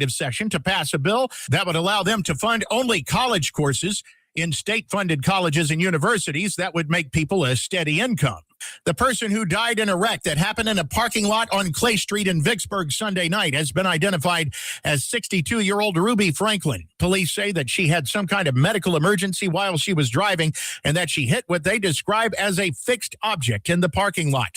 session to pass a bill that would allow them to fund only college courses in state-funded colleges and universities that would make people a steady income. The person who died in a wreck that happened in a parking lot on Clay Street in Vicksburg Sunday night has been identified as 62-year-old Ruby Franklin. Police say that she had some kind of medical emergency while she was driving and that she hit what they describe as a fixed object in the parking lot.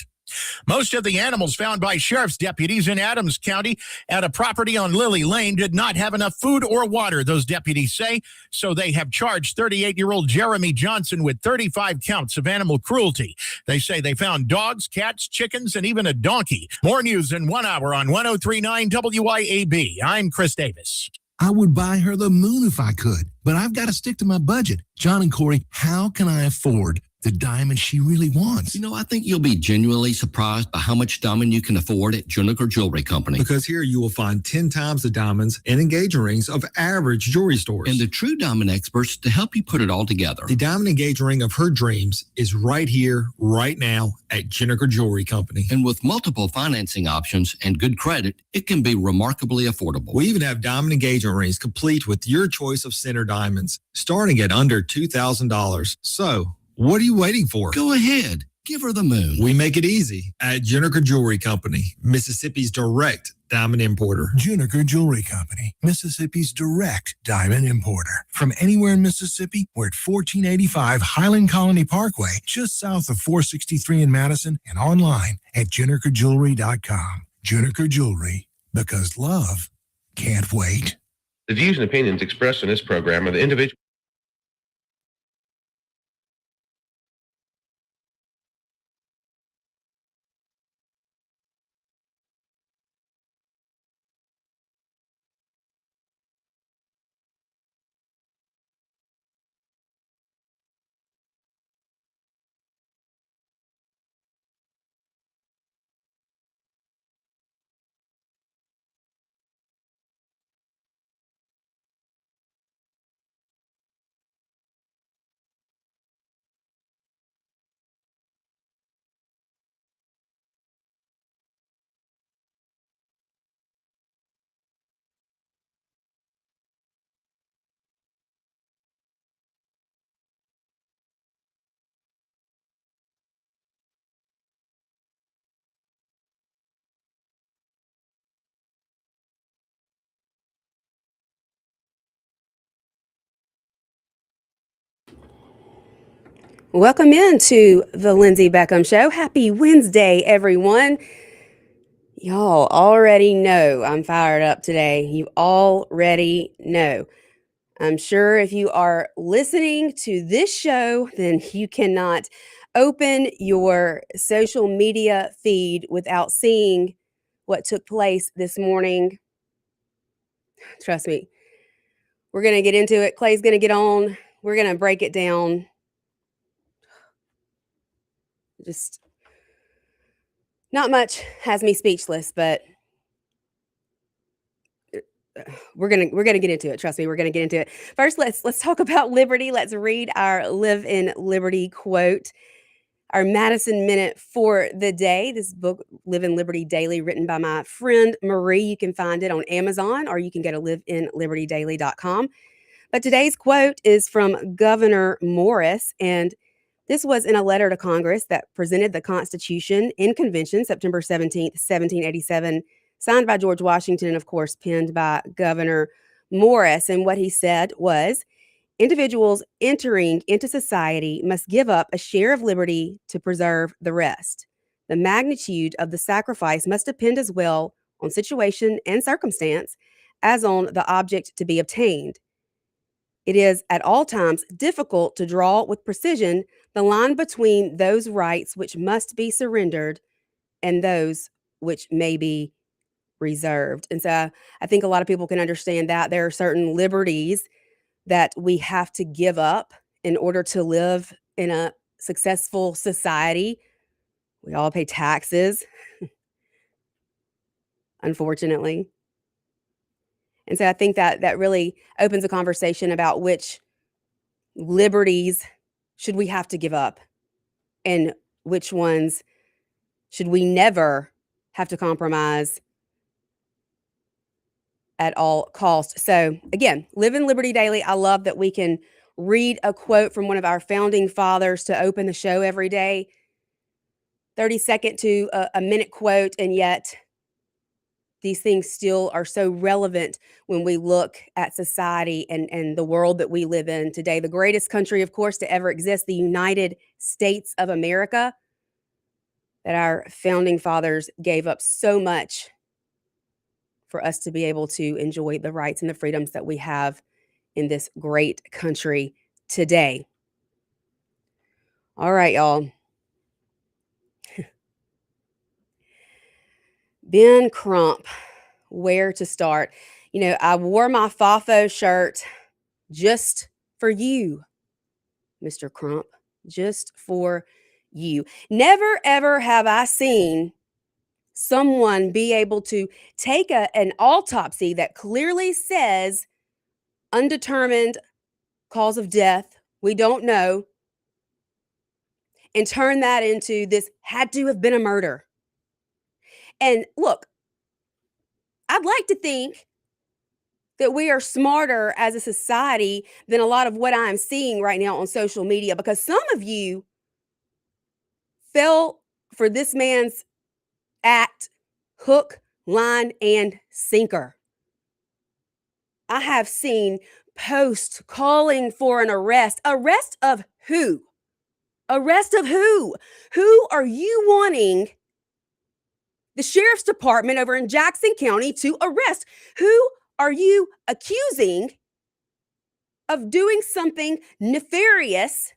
Most of the animals found by sheriff's deputies in Adams County at a property on Lily Lane did not have enough food or water, those deputies say, so they have charged 38-year-old Jeremy Johnson with 35 counts of animal cruelty. They say they found dogs, cats, chickens, and even a donkey. More news in 1 hour on 103.9 WYAB. I'm Chris Davis. I would buy her the moon if I could, but I've got to stick to my budget. John and Corey, how can I afford the diamond she really wants? You know, I think you'll be genuinely surprised by how much diamond you can afford at Juniker Jewelry Company. Because here you will find 10 times the diamonds and engagement rings of average jewelry stores. And the true diamond experts to help you put it all together. The diamond engagement ring of her dreams is right here, right now at Juniker Jewelry Company. And with multiple financing options and good credit, it can be remarkably affordable. We even have diamond engagement rings complete with your choice of center diamonds, starting at under $2,000. So, what are you waiting for? Go ahead. Give her the moon. We make it easy at Juniker Jewelry Company, Mississippi's direct diamond importer. Juniker Jewelry Company, Mississippi's direct diamond importer. From anywhere in Mississippi, we're at 1485 Highland Colony Parkway, just south of 463 in Madison, and online at junikerjewelry.com. Juniker Jewelry, because love can't wait. The views and opinions expressed in this program are the individual. Welcome into the Lindsey Beckham Show. Happy Wednesday, everyone. Y'all already know I'm fired up today. You already know. I'm sure if you are listening to this show, then you cannot open your social media feed without seeing what took place this morning. Trust me, we're going to get into it. Clay's going to get on. We're going to break it down. Just not much has me speechless, but we're gonna get into it. Trust me, we're gonna get into it. First, let's talk about liberty. Let's read our Live in Liberty quote, our Madison Minute for the day. This book, Live in Liberty Daily, written by my friend Marie. You can find it on Amazon, or you can go to liveinlibertydaily.com. But today's quote is from Governor Morris, and this was in a letter to Congress that presented the Constitution in convention, September 17th, 1787, signed by George Washington, and of course, penned by Governor Morris. And what he said was, individuals entering into society must give up a share of liberty to preserve the rest. The magnitude of the sacrifice must depend as well on situation and circumstance as on the object to be obtained. It is at all times difficult to draw with precision the line between those rights which must be surrendered and those which may be reserved. And so I think a lot of people can understand that there are certain liberties that we have to give up in order to live in a successful society. We all pay taxes, unfortunately. And so I think that really opens a conversation about which liberties should we have to give up and which ones should we never have to compromise at all costs. So again, live in Liberty Daily. I love that we can read a quote from one of our founding fathers to open the show every day. 30-second to a minute quote, and yet these things still are so relevant when we look at society and the world that we live in today. The greatest country, of course, to ever exist, the United States of America, that our founding fathers gave up so much for us to be able to enjoy the rights and the freedoms that we have in this great country today. All right, y'all. Ben Crump, where to start? You know, I wore my FAFO shirt just for you, Mr. Crump, just for you. Never, ever have I seen someone be able to take an autopsy that clearly says undetermined cause of death, we don't know, and turn that into this had to have been a murder. And look, I'd like to think that we are smarter as a society than a lot of what I'm seeing right now on social media, because some of you fell for this man's act hook, line, and sinker. I have seen posts calling for an arrest. Arrest of who? Arrest of who? Who are you wanting the sheriff's department over in Jackson County to arrest? Who are you accusing of doing something nefarious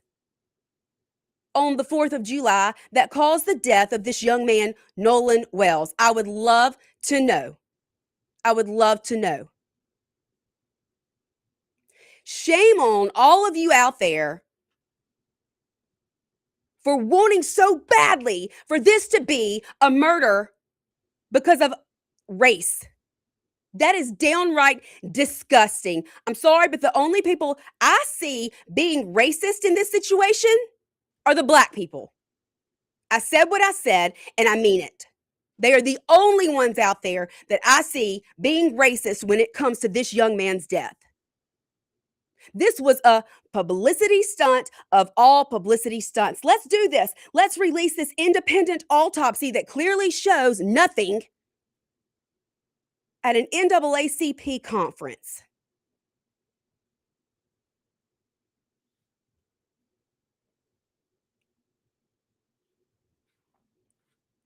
on the 4th of July that caused the death of this young man, Nolan Wells? I would love to know. I would love to know. Shame on all of you out there for wanting so badly for this to be a murder because of race. That is downright disgusting. I'm sorry, but the only people I see being racist in this situation are the Black people. I said what I said, and I mean it. They are the only ones out there that I see being racist when it comes to this young man's death. This was a publicity stunt of all publicity stunts. Let's do this. Let's release this independent autopsy that clearly shows nothing at an NAACP conference.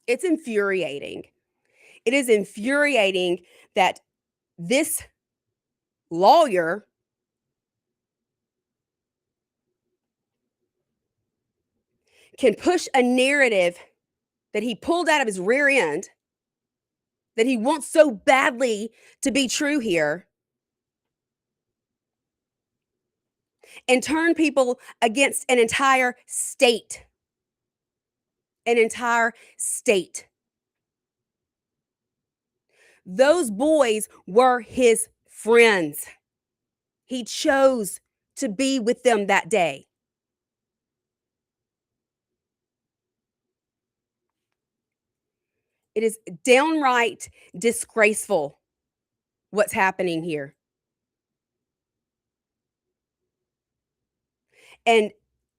It's infuriating. It is infuriating that this lawyer can push a narrative that he pulled out of his rear end, that he wants so badly to be true here, and turn people against an entire state. An entire state. Those boys were his friends. He chose to be with them that day. It is downright disgraceful what's happening here. And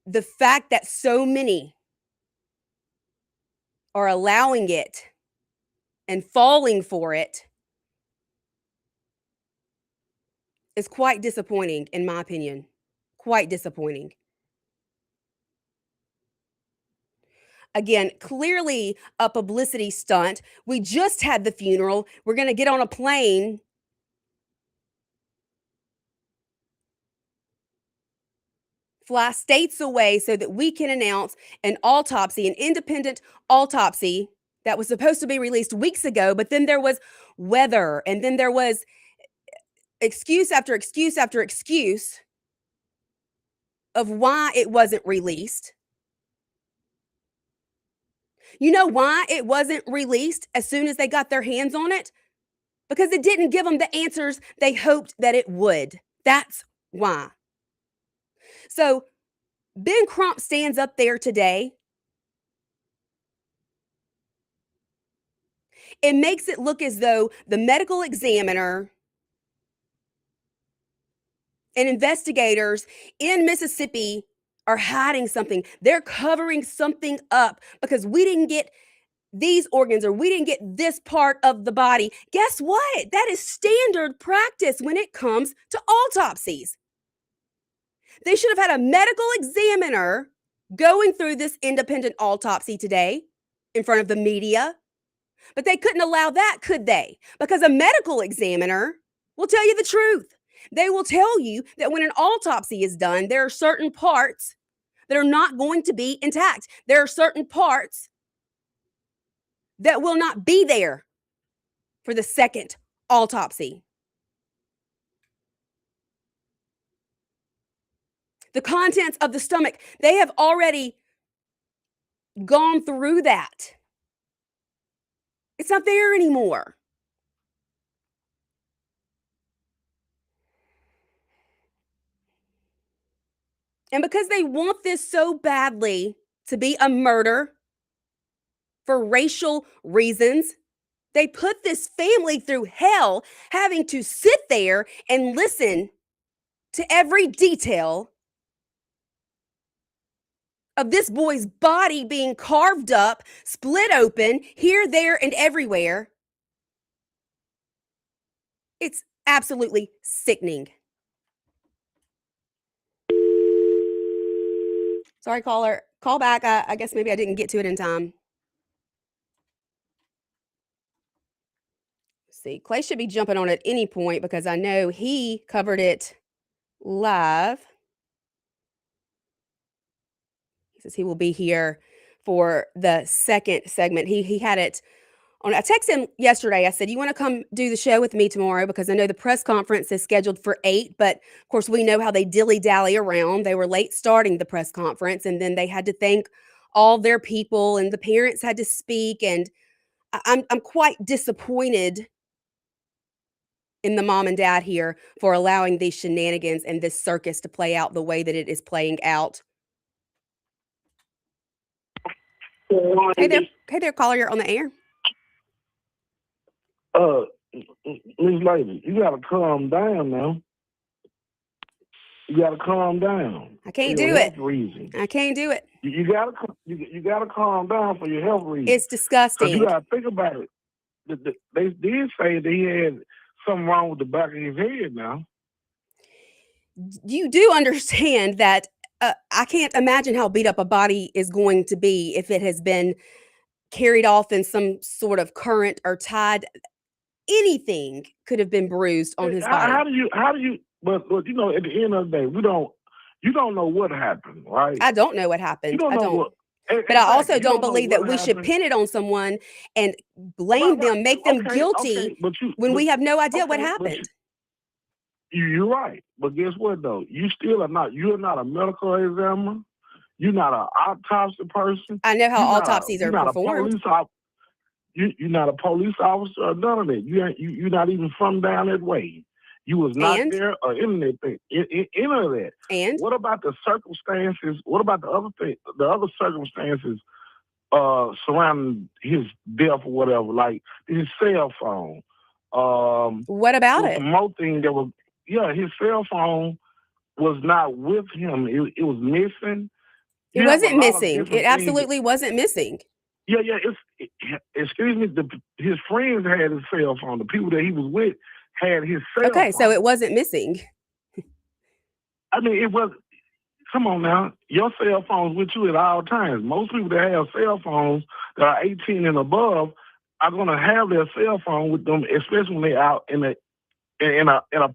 the fact that so many are allowing it and falling for it is quite disappointing, in my opinion. Quite disappointing. Again, clearly a publicity stunt. We just had the funeral. We're going to get on a plane fly states away so that we can announce an autopsy, an independent autopsy that was supposed to be released weeks ago, but then there was weather, and then there was excuse after excuse after excuse of why it wasn't released. You know why it wasn't released as soon as they got their hands on it? Because it didn't give them the answers they hoped that it would. That's why. So Ben Crump stands up there today. It makes it look as though the medical examiner And investigators in Mississippi are hiding something. They're covering something up because we didn't get these organs or we didn't get this part of the body. Guess what? That is standard practice when it comes to autopsies. They should have had a medical examiner going through this independent autopsy today in front of the media, but they couldn't allow that, could they? Because a medical examiner will tell you the truth. They will tell you that when an autopsy is done, there are certain parts that are not going to be intact. There are certain parts that will not be there for the second autopsy. The contents of the stomach, they have already gone through that. It's not there anymore. And because they want this so badly to be a murder for racial reasons, they put this family through hell, having to sit there and listen to every detail of this boy's body being carved up, split open, here, there, and everywhere. It's absolutely sickening. Sorry, caller. Call back. I guess maybe I didn't get to it in time. Let's see. Clay should be jumping on at any point because I know he covered it live. He says he will be here for the second segment. He had it on. I texted him yesterday. I said, you want to come do the show with me tomorrow? Because I know the press conference is scheduled for 8, but of course we know how they dilly-dally around. They were late starting the press conference, and then they had to thank all their people, and the parents had to speak. And I'm quite disappointed in the mom and dad here for allowing these shenanigans and this circus to play out the way that it is playing out. Hey there, caller, you're on the air. Miss Lady, you gotta calm down now. You gotta calm down. I can't for your do health it. Reasons. I can't do it. You gotta calm down for your health reasons. It's disgusting. You gotta think about it. They did say that he had something wrong with the back of his head now. You do understand that I can't imagine how beat up a body is going to be if it has been carried off in some sort of current or tied. Anything could have been bruised on his body. How do you, but you know, at the end of the day, you don't know what happened, right? I don't know what happened. You don't know what. But I also don't believe that we should pin it on someone and blame them, make them guilty when we have no idea what happened. You're right. But guess what, though? You're not a medical examiner. You're not an autopsy person. I know how autopsies are performed. You're not a police officer or none of that. You're not even from down that way. You was not there or in anything, any of that. And what about the circumstances? What about the other circumstances surrounding his death or whatever, like his cell phone? What about it? More thing that was, his cell phone was not with him. It was missing. It wasn't missing. It absolutely wasn't missing. Yeah. Excuse me. His friends had his cell phone. The people that he was with had his cell phone. Okay, so it wasn't missing. I mean, it was. Come on now. Your cell phone's with you at all times. Most people that have cell phones that are 18 and above are going to have their cell phone with them, especially when they're out in a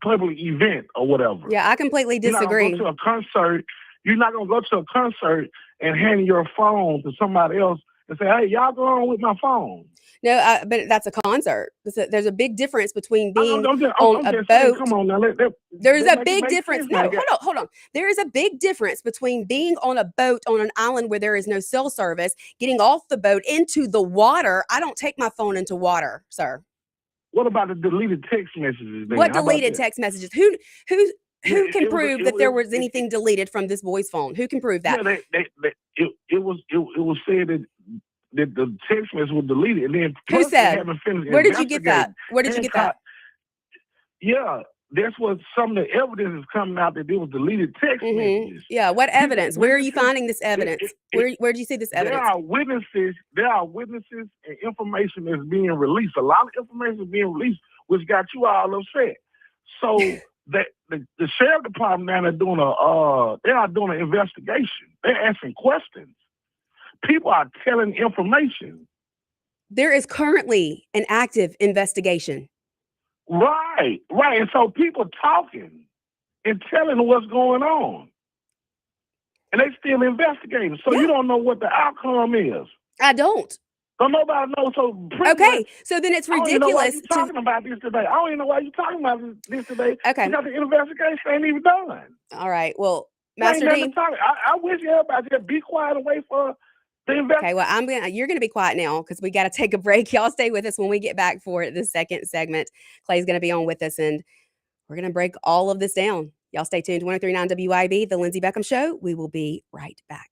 public event or whatever. Yeah, I completely disagree. You're not going to go to a concert. You're not going to go to a concert and hand your phone to somebody else and say, "Hey, y'all go on with my phone." No, but that's a concert. There's a big difference between being on a boat. Come on now. There's a big difference. No, hold on. There is a big difference between being on a boat on an island where there is no cell service, getting off the boat into the water. I don't take my phone into water, sir. What about the deleted text messages? What deleted text messages? Who can prove that there was anything deleted from this boy's phone? Who can prove that? Yeah, it was said that the text message was deleted, and then who said? Where did you get that? Where did you get that? Yeah, that's what some of the evidence is coming out that there was deleted text messages. Yeah, what evidence? Where are you finding this evidence? Where did you see this There evidence? are witnesses and information that's being released. A lot of information is being released, which got you all upset. So the sheriff department now they are doing an investigation. They're asking questions. People are telling information. There is currently an active investigation. Right. And so people talking and telling what's going on. And they still investigating. So you don't know what the outcome is. I don't. Don't nobody know. So okay, so then it's ridiculous. I don't even know why you're talking about this today. I don't even know why you're talking about this today. Okay. Because the investigation ain't even done. All right. Well, Master Dean. I wish everybody just be quiet and wait for the investigation. Okay, well, you're gonna be quiet now because we got to take a break. Y'all stay with us when we get back for the second segment. Clay's gonna be on with us, and we're gonna break all of this down. Y'all stay tuned. 103.9 WYAB, the Lindsey Beckham Show. We will be right back.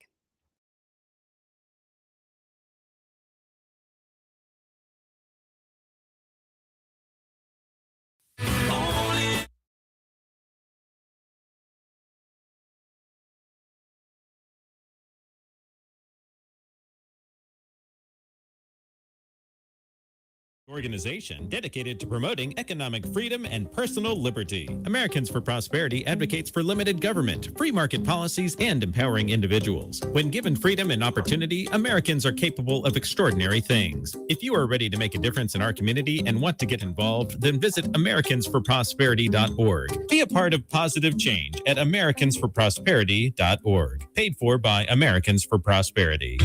Organization dedicated to promoting economic freedom and personal liberty. Americans for Prosperity advocates for limited government, free market policies, and empowering individuals. When given freedom and opportunity, Americans are capable of extraordinary things. If you are ready to make a difference in our community and want to get involved, then visit americansforprosperity.org. Be a part of positive change at americansforprosperity.org. Paid for by Americans for Prosperity.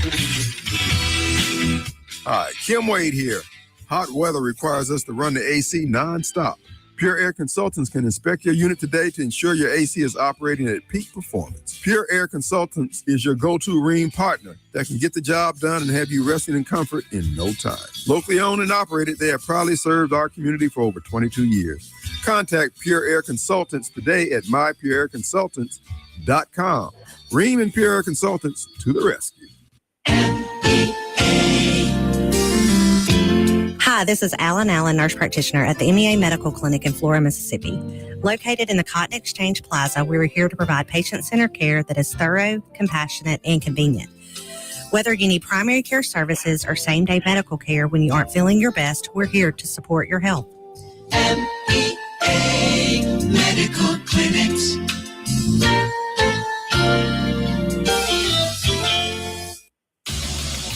Hi, Kim Wade here. Hot weather requires us to run the AC nonstop. Pure Air Consultants can inspect your unit today to ensure your AC is operating at peak performance. Pure Air Consultants is your go-to Rheem partner that can get the job done and have you resting in comfort in no time. Locally owned and operated, they have proudly served our community for over 22 years. Contact Pure Air Consultants today at mypureairconsultants.com. Rheem and Pure Air Consultants to the rescue. Hi, this is Allen Allen, nurse practitioner at the MEA Medical Clinic in Flora, Mississippi. Located in the Cotton Exchange Plaza, we're here to provide patient-centered care that is thorough, compassionate, and convenient. Whether you need primary care services or same-day medical care when you aren't feeling your best, we're here to support your health. MEA Medical Clinics.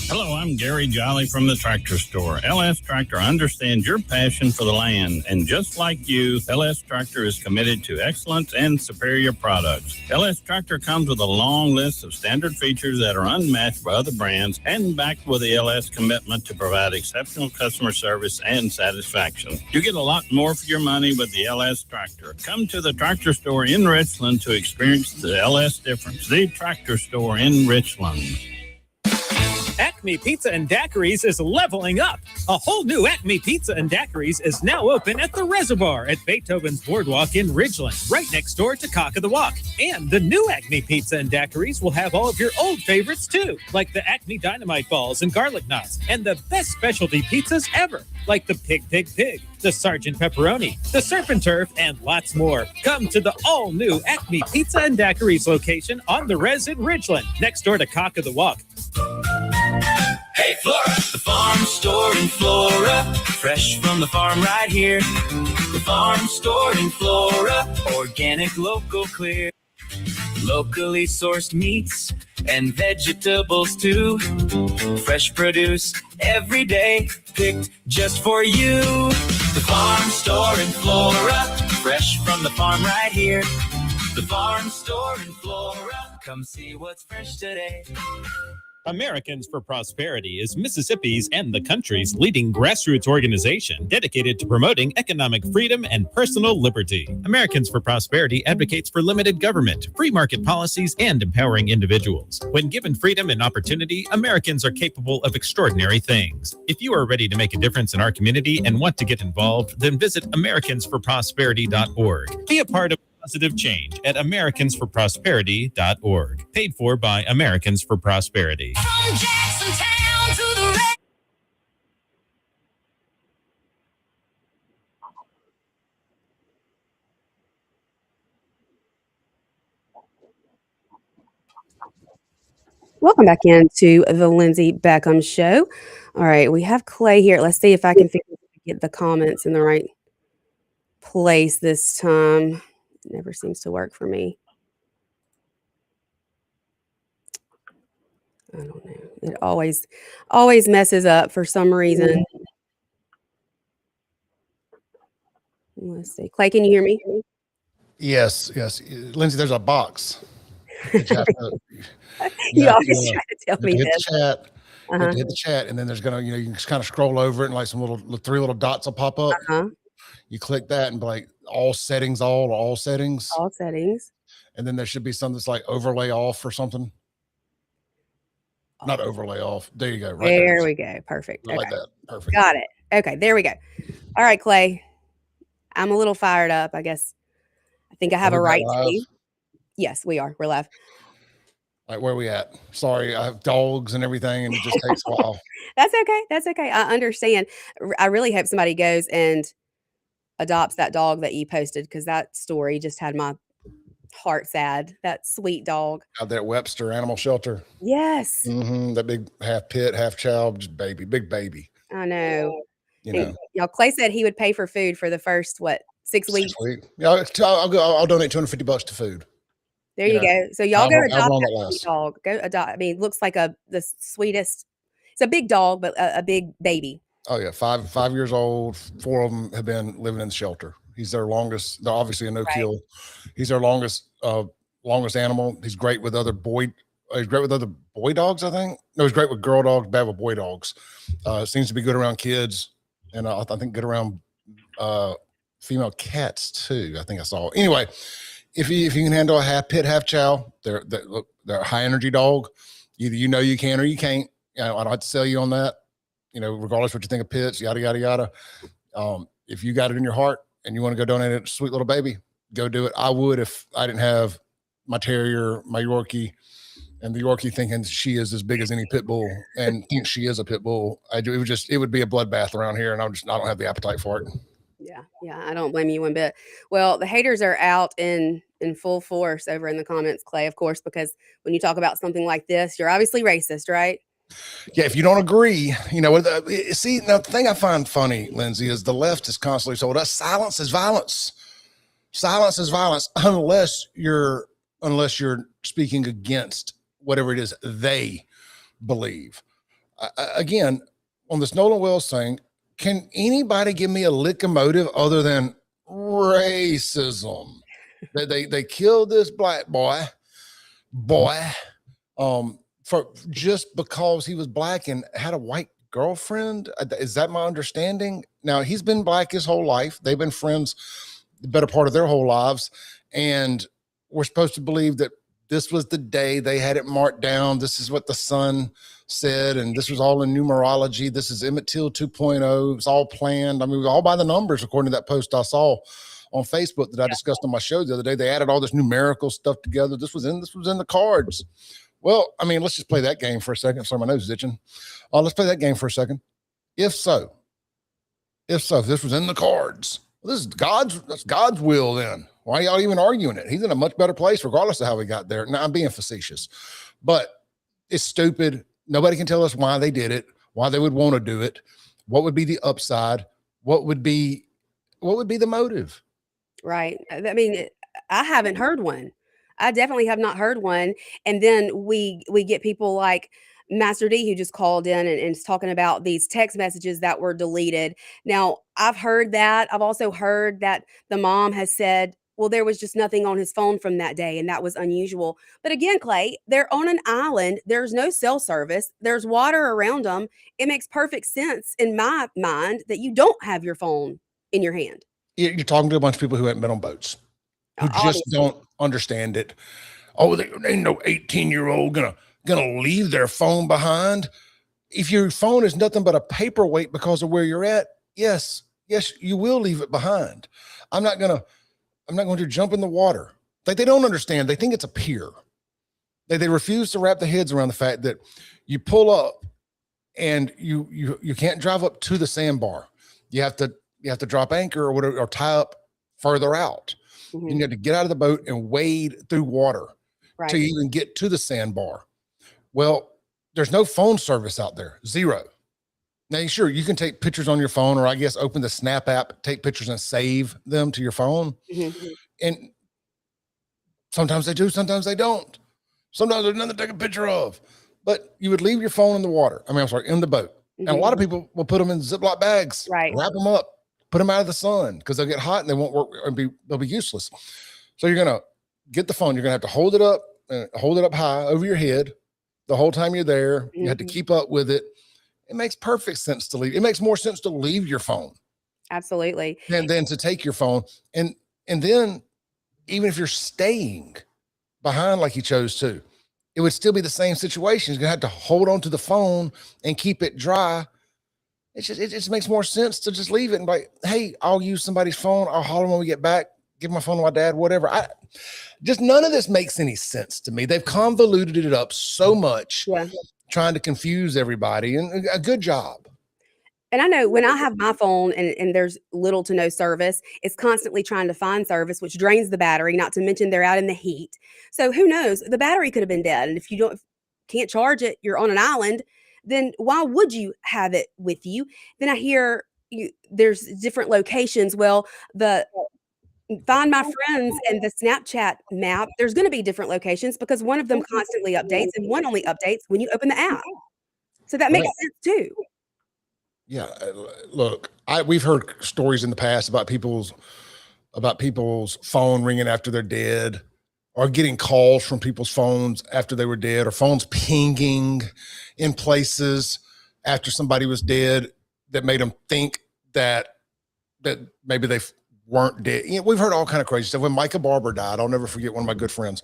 Hello, I'm Gary Jolly from the Tractor Store. LS Tractor understands your passion for the land, and just like you, LS Tractor is committed to excellence and superior products. LS Tractor comes with a long list of standard features that are unmatched by other brands and backed with the LS commitment to provide exceptional customer service and satisfaction. You get a lot more for your money with the LS Tractor. Come to the Tractor Store in Richland to experience the LS difference. The Tractor Store in Richland. Acme Pizza and Daiquiris is leveling up. A whole new Acme Pizza and Daiquiris is now open at the Reservoir at Beethoven's Boardwalk in Ridgeland, right next door to Cock of the Walk. And the new Acme Pizza and Daiquiris will have all of your old favorites too, like the Acme Dynamite Balls and Garlic Knots, and the best specialty pizzas ever, like the Pig, the Sergeant Pepperoni, the Surf and Turf, and lots more. Come to the all-new Acme Pizza and Daiquiris location on the Res in Ridgeland, next door to Cock of the Walk. Hey, Flora, the farm store in Flora, fresh from the farm right here. The farm store in Flora, organic, local, clear. Locally sourced meats and vegetables too. Fresh produce every day, picked just for you. The farm store in Flora, fresh from the farm right here. The farm store in Flora, come see what's fresh today. Americans for Prosperity is Mississippi's and the country's leading grassroots organization dedicated to promoting economic freedom and personal liberty. Americans for Prosperity advocates for limited government, free market policies, and empowering individuals. When given freedom and opportunity, Americans are capable of extraordinary things. If you are ready to make a difference in our community and want to get involved, then visit americansforprosperity.org. Be a part of positive change at americansforprosperity.org. Paid for by Americans for Prosperity. From Jacksontown to the Welcome back into the Lindsey Beckham Show. All right, we have Clay here. Let's see if I can get the comments in the right place this time. It never seems to work for me. I don't know. It always messes up for some reason. Let's see. Clay, can you hear me? Yes. Lindsay, there's a box. That you have to, You have always to, try to tell you have me to hit this. the chat. You have Uh-huh. to hit the chat, and then there's gonna, you can just kind of scroll over it, and like some three little dots will pop up. Uh-huh. You click that, and be like all settings, all settings, All settings. and then there should be something that's like overlay off or something. Not overlay off. There you go. Right there we go. Perfect. Like Okay. that. Perfect. Got it. Okay, there we go. All right, Clay. I'm a little fired up, I guess. I think I have a right to be. Yes, we are. We're live. All right, where are we at? Sorry, I have dogs and everything, and it just takes a while. That's okay. That's okay. I understand. I really hope somebody goes and adopts that dog that you posted, because that story just had my heart sad. That sweet dog. Out there at Webster Animal Shelter. Yes. That big half pit, half child, just baby, big baby. I know. You know. Y'all, Clay said he would pay for food for the first, 6 weeks? 6 weeks. Yeah, I'll donate $250 to food. There you go. So y'all go adopt long that that sweet dog. Go adopt. I mean, it looks like the sweetest. It's a big dog, but a big baby. Oh yeah, 5 years old. 4 of them have been living in the shelter. He's their longest. They're obviously a no kill. He's their longest animal. He's great with other boy. He's great with other boy dogs, I think. No, he's great with girl dogs, bad with boy dogs. Seems to be good around kids, and I think good around female cats too. I think I saw. Anyway, if you can handle a half pit, half chow, they're a high energy dog. Either you can or you can't. I don't have to sell you on that. Regardless what you think of pits, yada yada yada. If you got it in your heart and you want to go donate it to sweet little baby, go do it. I would if I didn't have my terrier, my Yorkie, and the Yorkie thinking she is as big as any pit bull and thinks she is a pit bull. It would be a bloodbath around here, and I don't have the appetite for it. Yeah, I don't blame you one bit. Well, the haters are out in full force over in the comments, Clay, of course, because when you talk about something like this, you're obviously racist, right? Yeah, if you don't agree, see, now the thing I find funny, Lindsay, is the left is constantly told us silence is violence. Silence is violence unless you're speaking against whatever it is they believe. Again, on this Nolan Wells thing, can anybody give me a lick of motive other than racism? They killed this black boy, for just because he was black and had a white girlfriend. Is that my understanding? Now, he's been black his whole life. They've been friends the better part of their whole lives. And we're supposed to believe that this was the day they had it marked down. This is what the sun said. And this was all in numerology. This is Emmett Till 2.0. It's all planned. I mean, all by the numbers, according to that post I saw on Facebook that I discussed on my show the other day. They added all this numerical stuff together. This was in the cards. Well, I mean, let's just play that game for a second. Sorry, my nose is itching. Let's play that game for a second. If this was in the cards, that's God's will then. Why are y'all even arguing it? He's in a much better place, regardless of how he got there. Now, I'm being facetious, but it's stupid. Nobody can tell us why they did it, why they would want to do it. What would be the upside? What would be the motive? Right. I mean, I haven't heard one. I definitely have not heard one. And then we get people like Master D, who just called in and is talking about these text messages that were deleted. Now, I've heard that. I've also heard that the mom has said, well, there was just nothing on his phone from that day, and that was unusual. But again, Clay, they're on an island. There's no cell service. There's water around them. It makes perfect sense in my mind that you don't have your phone in your hand. You're talking to a bunch of people who haven't been on boats, who just don't understand it. Oh, there ain't no 18-year-old gonna leave their phone behind. If your phone is nothing but a paperweight because of where you're at, yes, you will leave it behind. I'm not going to jump in the water. Like, they don't understand. They think it's a pier. They refuse to wrap their heads around the fact that you pull up and you can't drive up to the sandbar. You have to drop anchor or whatever, or tie up further out. Mm-hmm. And you have to get out of the boat and wade through water to even get to the sandbar. Well, there's no phone service out there. Zero. Now, sure, you can take pictures on your phone, or I guess open the Snap app, take pictures and save them to your phone. And sometimes they do, sometimes they don't. Sometimes there's nothing to take a picture of. But you would leave your phone in the water. In the boat. And a lot of people will put them in Ziploc bags, wrap them up, put them out of the sun because they'll get hot and they won't work and they'll be useless. So you're going to get the phone. You're going to have to hold it up high over your head the whole time you're there. You have to keep up with it. It makes perfect sense to leave. It makes more sense to leave your phone. Absolutely. Than to take your phone. And then even if you're staying behind like you chose to, it would still be the same situation. You're going to have to hold on to the phone and keep it dry. It just makes more sense to just leave it and like, hey, I'll use somebody's phone. I'll holler when we get back, give my phone to my dad, whatever. None of this makes any sense to me. They've convoluted it up so much, trying to confuse everybody, and a good job. And I know when I have my phone and there's little to no service, it's constantly trying to find service, which drains the battery, not to mention they're out in the heat. So who knows? The battery could have been dead. And if you can't charge it, you're on an island, then why would you have it with you? Then I hear there's different locations. Well, the Find My Friends and the Snapchat map, there's going to be different locations because one of them constantly updates and one only updates when you open the app. So that makes sense too. Yeah, look, we've heard stories in the past about people's phone ringing after they're dead, or getting calls from people's phones after they were dead, or phones pinging in places after somebody was dead that made them think that maybe they weren't dead. We've heard all kind of crazy stuff. When Micah Barber died, I'll never forget one of my good friends.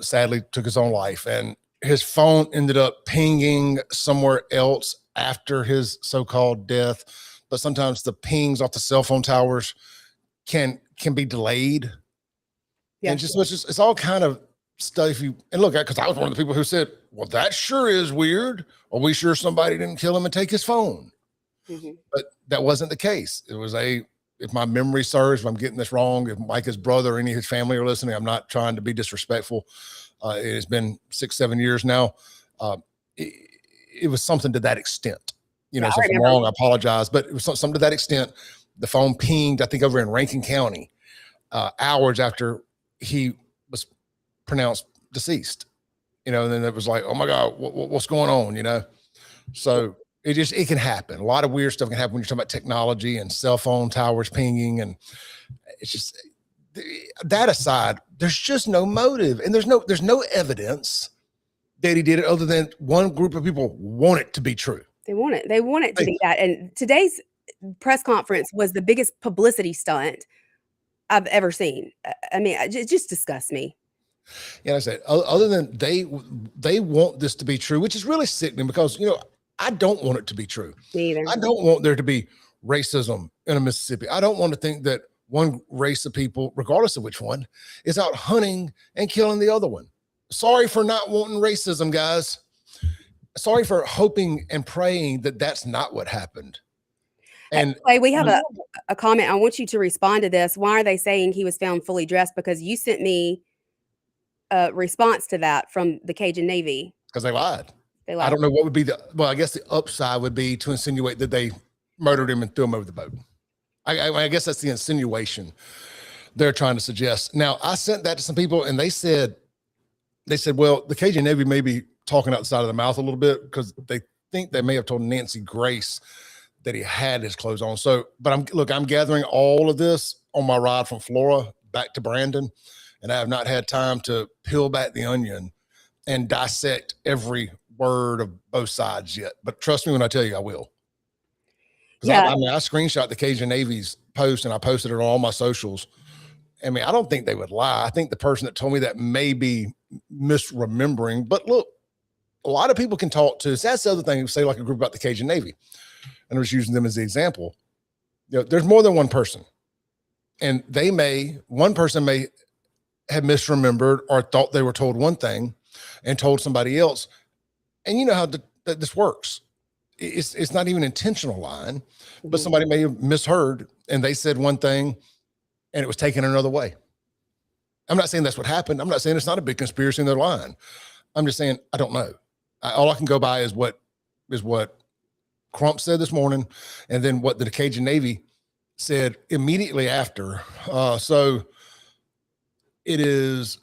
Sadly took his own life, and his phone ended up pinging somewhere else after his so-called death. But sometimes the pings off the cell phone towers can be delayed. Yeah, and it's all kind of stuff. And look, because I was one of the people who said, well, that sure is weird. Are we sure somebody didn't kill him and take his phone? But that wasn't the case. It was if my memory serves, if I'm getting this wrong, if Micah's brother or any of his family are listening, I'm not trying to be disrespectful. It has been 6-7 years now. It was something to that extent. So if I'm wrong, I apologize. But it was something to that extent. The phone pinged, I think, over in Rankin County, hours after he was pronounced deceased. And then it was like, oh my God, what's going on? So it can happen. A lot of weird stuff can happen when you're talking about technology and cell phone towers pinging, and it's just that aside, there's just no motive, and there's no evidence that he did it other than one group of people want it to be true. They want it to be that. And today's press conference was the biggest publicity stunt I've ever seen. I mean, it just disgusts me. Yeah, I said, other than they want this to be true, which is really sickening because, I don't want it to be true. Me either. I don't want there to be racism in Mississippi. I don't want to think that one race of people, regardless of which one, is out hunting and killing the other one. Sorry for not wanting racism, guys. Sorry for hoping and praying that that's not what happened. And we have a comment. I want you to respond to this. Why are they saying he was found fully dressed? Because you sent me a response to that from the Cajun Navy. Because they lied. I don't know what would be I guess the upside would be to insinuate that they murdered him and threw him over the boat. I guess that's the insinuation they're trying to suggest. Now, I sent that to some people, and they said, well, the Cajun Navy may be talking outside of the mouth a little bit because they think they may have told Nancy Grace that he had his clothes on. So, but I'm gathering all of this on my ride from Flora back to Brandon, and I have not had time to peel back the onion and dissect every word of both sides yet. But trust me when I tell you, I will. Yeah. I screenshot the Cajun Navy's post and I posted it on all my socials. I mean, I don't think they would lie. I think the person that told me that may be misremembering. But look, a lot of people can talk to. That's the other thing. Say like a group about the Cajun Navy, and I was using them as the example. There's more than one person, and one person may have misremembered or thought they were told one thing and told somebody else. And you know how this works. It's not even intentional lying, but somebody may have misheard and they said one thing and it was taken another way. I'm not saying that's what happened. I'm not saying it's not a big conspiracy and they're lying. I'm just saying, I don't know. All I can go by is what Crump said this morning, and then what the Cajun Navy said immediately after. So it is,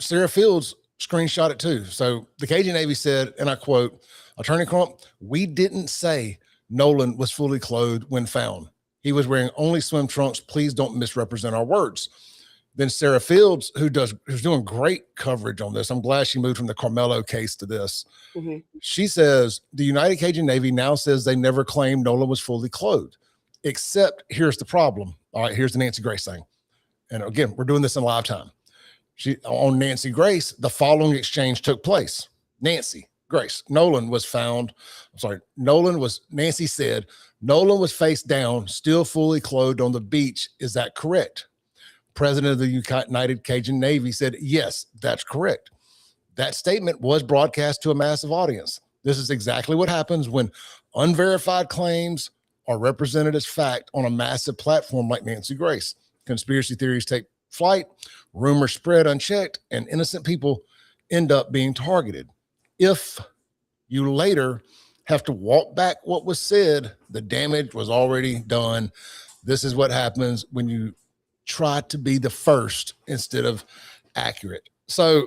Sarah Fields screenshot it too. So the Cajun Navy said, and I quote, Attorney Crump, "We didn't say Nolan was fully clothed when found. He was wearing only swim trunks. Please don't misrepresent our words." Then Sarah Fields, who's doing great coverage on this, I'm glad she moved from the Carmelo case to this. Mm-hmm. She says, the United Cajun Navy now says they never claimed Nolan was fully clothed, except here's the problem. All right, here's the Nancy Grace thing. And again, we're doing this in live time. On Nancy Grace, the following exchange took place. Nancy Grace, Nancy said, Nolan was face down, still fully clothed on the beach. Is that correct? President of the United Cajun Navy said, yes, that's correct. That statement was broadcast to a massive audience. This is exactly what happens when unverified claims are represented as fact on a massive platform like Nancy Grace. Conspiracy theories take flight, rumors spread unchecked, and innocent people end up being targeted. If you later have to walk back what was said, the damage was already done. This is what happens when you try to be the first instead of accurate. So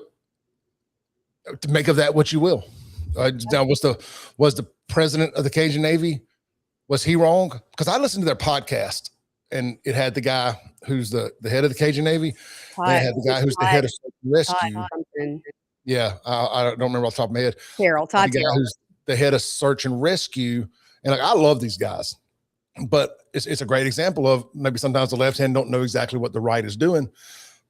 to make of that what you will. Now, was the president of the Cajun Navy, was he wrong? Because I listened to their podcast, and it had the guy who's the head of the Cajun Navy, and it had the guy who's the head of rescue. Yeah, I don't remember off the top of my head. Todd Terrell, who's the head of search and rescue. And I love these guys, but it's a great example of maybe sometimes the left hand don't know exactly what the right is doing.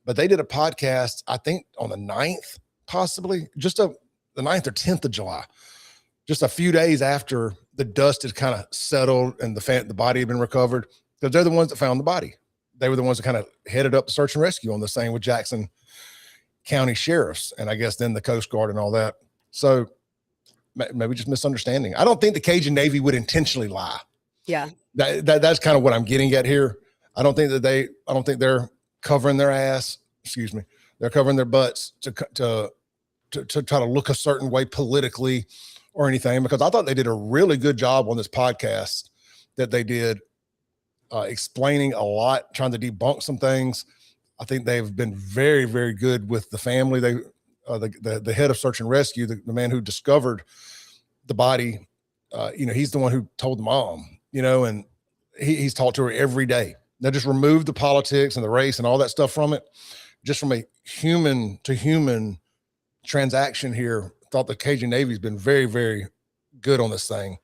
But they did a podcast, I think on the 9th, possibly the 9th or 10th of July, just a few days after the dust had kind of settled and the body had been recovered, because they're the ones that found the body. They were the ones that kind of headed up the search and rescue on the same with Jackson County sheriffs, and I guess then the Coast Guard and all that. So maybe just misunderstanding. I don't think the Cajun Navy would intentionally lie. Yeah. That's kind of what I'm getting at here. I don't think they're covering their ass. Excuse me. They're covering their butts to try to look a certain way politically or anything, because I thought they did a really good job on this podcast that they did, explaining a lot, trying to debunk some things. I think they've been very, very good with the family. The head of search and rescue, the man who discovered the body, he's the one who told the mom, and he's talked to her every day. They just removed the politics and the race and all that stuff from it, just from a human to human transaction here. Thought the Cajun Navy's been very, very good on this thing.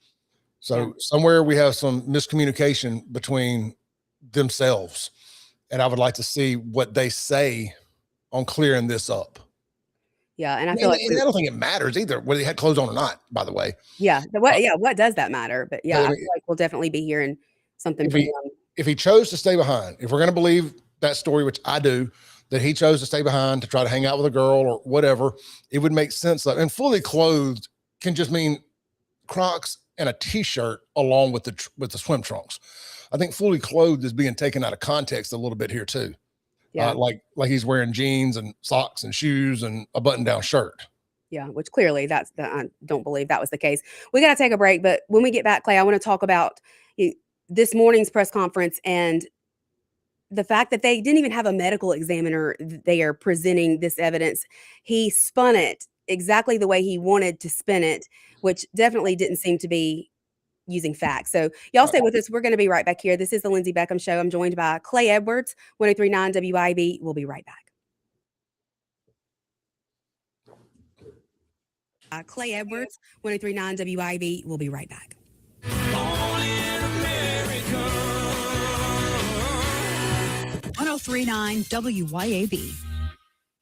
So somewhere we have some miscommunication between themselves, and I would like to see what they say on clearing this up. Yeah, and I feel like I don't think it matters either whether they had clothes on or not, by the way. Yeah, what does that matter? But I feel like we'll definitely be hearing something from them. If he chose to stay behind, if we're going to believe that story, which I do, that he chose to stay behind to try to hang out with a girl or whatever, it would make sense. And fully clothed can just mean Crocs and a t-shirt along with the swim trunks. I think fully clothed is being taken out of context a little bit here too. Yeah. Like he's wearing jeans and socks and shoes and a button-down shirt. Yeah, which clearly I don't believe that was the case. We got to take a break, but when we get back, Clay, I want to talk about this morning's press conference and the fact that they didn't even have a medical examiner. They are presenting this evidence. He spun it exactly the way he wanted to spin it, which definitely didn't seem to be using facts. So y'all stay with us. We're going to be right back here. This is the Lindsey Beckham Show. I'm joined by Clay Edwards, 1039 WYAB. We'll be right back. Clay Edwards, 1039 WYAB. We'll be right back. 1039 WYAB.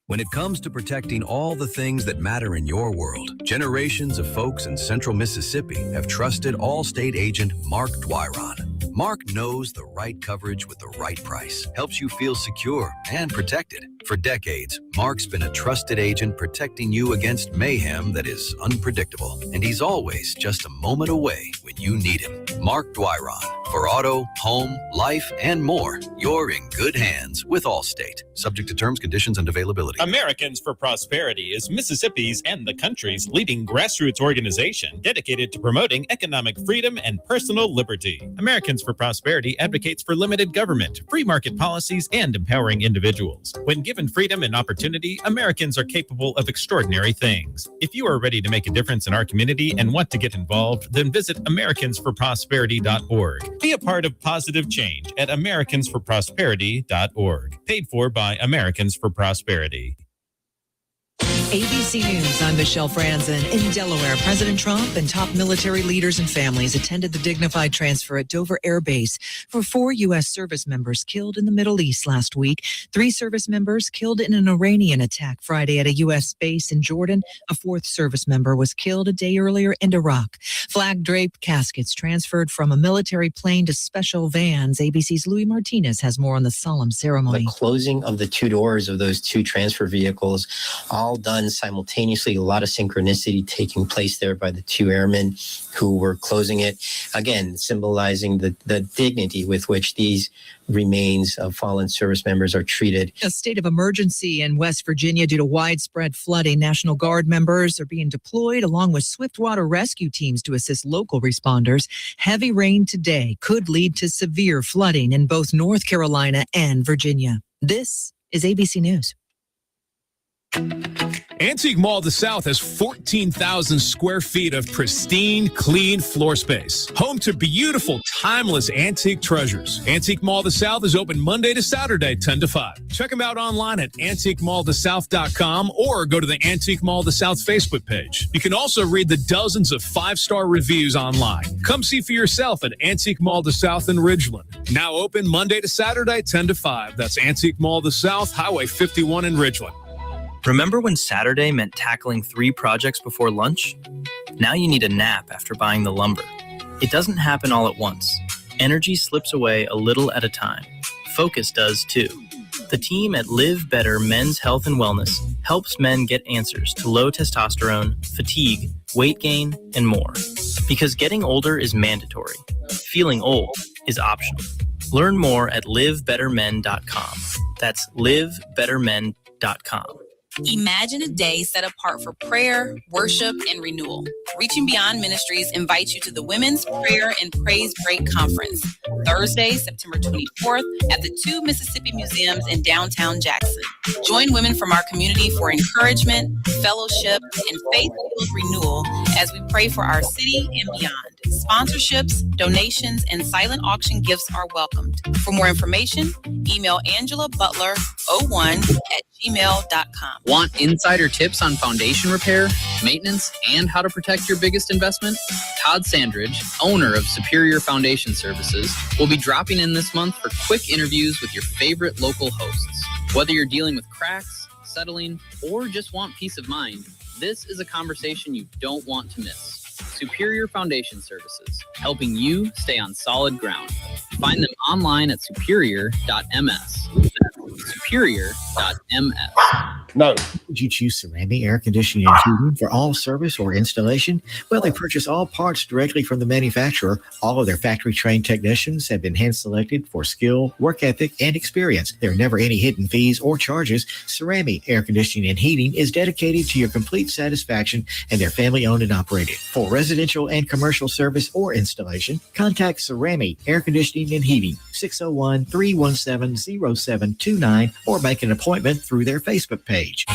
When it comes to protecting all the things that matter in your world, generations of folks in central Mississippi have trusted Allstate agent Mark Dwyron. Mark knows the right coverage with the right price, helps you feel secure and protected. For decades, Mark's been a trusted agent protecting you against mayhem that is unpredictable. And he's always just a moment away when you need him. Mark Dwyron. For auto, home, life, and more, you're in good hands with Allstate. Subject to terms, conditions, and availability. Americans for Prosperity is Mississippi's and the country's leading grassroots organization dedicated to promoting economic freedom and personal liberty. Americans for Prosperity advocates for limited government, free market policies, and empowering individuals. When given freedom and opportunity, Americans are capable of extraordinary things. If you are ready to make a difference in our community and want to get involved, then visit americansforprosperity.org. Be a part of positive change at americansforprosperity.org. Paid for by Americans for Prosperity. ABC News, I'm Michelle Franzen. In Delaware, President Trump and top military leaders and families attended the dignified transfer at Dover Air Base for 4 U.S. service members killed in the Middle East last week. 3 service members killed in an Iranian attack Friday at a U.S. base in Jordan. A 4th service member was killed a day earlier in Iraq. Flag-draped caskets transferred from a military plane to special vans. ABC's Louis Martinez has more on the solemn ceremony. The closing of the 2 doors of those 2 transfer vehicles, all done simultaneously, a lot of synchronicity taking place there by the 2 airmen who were closing it, again symbolizing the dignity with which these remains of fallen service members are treated. A state of emergency in West Virginia due to widespread flooding. National Guard members are being deployed along with swiftwater rescue teams to assist local responders. Heavy rain today could lead to severe flooding in both North Carolina and Virginia. This is ABC News. Antique Mall of the South has 14,000 square feet of pristine, clean floor space. Home to beautiful, timeless antique treasures. Antique Mall of the South is open Monday to Saturday, 10 to 5. Check them out online at antiquemallofthesouth.com or go to the Antique Mall of the South Facebook page. You can also read the dozens of 5-star reviews online. Come see for yourself at Antique Mall of the South in Ridgeland. Now open Monday to Saturday, 10 to 5. That's Antique Mall of the South, Highway 51 in Ridgeland. Remember when Saturday meant tackling 3 projects before lunch? Now you need a nap after buying the lumber. It doesn't happen all at once. Energy slips away a little at a time. Focus does too. The team at Live Better Men's Health and Wellness helps men get answers to low testosterone, fatigue, weight gain, and more. Because getting older is mandatory. Feeling old is optional. Learn more at livebettermen.com. That's livebettermen.com. Imagine a day set apart for prayer, worship, and renewal. Reaching Beyond Ministries invites you to the Women's Prayer and Praise Break Conference, Thursday, September 24th at the 2 Mississippi Museums in downtown Jackson. Join women from our community for encouragement, fellowship, and faith-filled renewal as we pray for our city and beyond. Sponsorships, donations, and silent auction gifts are welcomed. For more information, email AngelaButler01@gmail.com. Want insider tips on foundation repair, maintenance, and how to protect your biggest investment? Todd Sandridge, owner of Superior Foundation Services, will be dropping in this month for quick interviews with your favorite local hosts. Whether you're dealing with cracks, settling, or just want peace of mind, this is a conversation you don't want to miss. Superior Foundation Services, helping you stay on solid ground. Find them online at superior.ms. That's superior.ms. No. Would you choose Ceramic Air Conditioning and Heating for all service or installation? Well, they purchase all parts directly from the manufacturer. All of their factory-trained technicians have been hand-selected for skill, work ethic, and experience. There are never any hidden fees or charges. Ceramic Air Conditioning and Heating is dedicated to your complete satisfaction, and they're family-owned and operated. For residential and commercial service or installation, contact Ceramic Air Conditioning and Heating, 601-317-0729, or make an appointment through their Facebook page.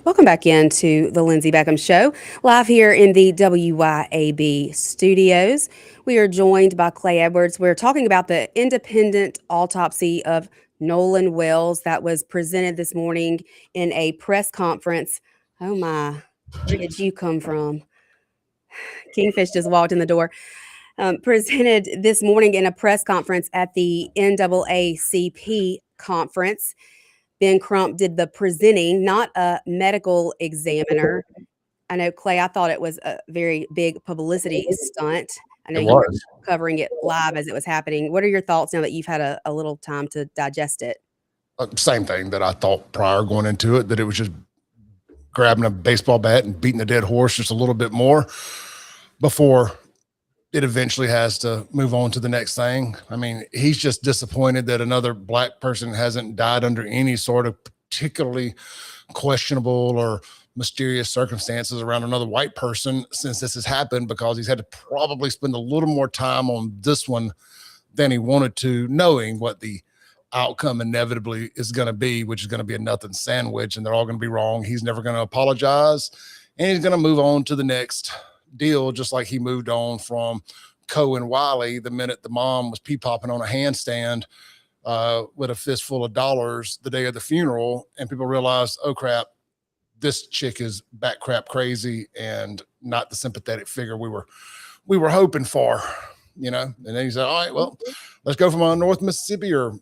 Welcome back into the Lindsey Beckham Show, live here in the WYAB studios. We are joined by Clay Edwards. We're talking about the independent autopsy of Nolan Wells that was presented this morning in a press conference. Oh my, where did you come from? Kingfish just walked in the door. Presented this morning in a press conference at the NAACP conference. Ben Crump did the presenting, not a medical examiner. I know, Clay, I thought it was a very big publicity stunt. I know It you were was. covering it live as it was happening. What are your thoughts now that you've had a little time to digest it? Same thing that I thought prior going into it, that it was just grabbing a baseball bat and beating a dead horse just a little bit more before it eventually has to move on to the next thing. I mean, he's just disappointed that another black person hasn't died under any sort of particularly questionable or mysterious circumstances around another white person since this has happened, because he's had to probably spend a little more time on this one than he wanted to, knowing what the outcome inevitably is going to be, which is going to be a nothing sandwich, and they're all going to be wrong. He's never going to apologize, and he's going to move on to the next deal, just like he moved on from Coe and Wiley the minute the mom was pee-popping on a handstand with a fistful of dollars the day of the funeral, and people realized, oh crap, this chick is bat crap crazy and not the sympathetic figure we were hoping for, you know. And then he said, all right, well, let's go from North Mississippi or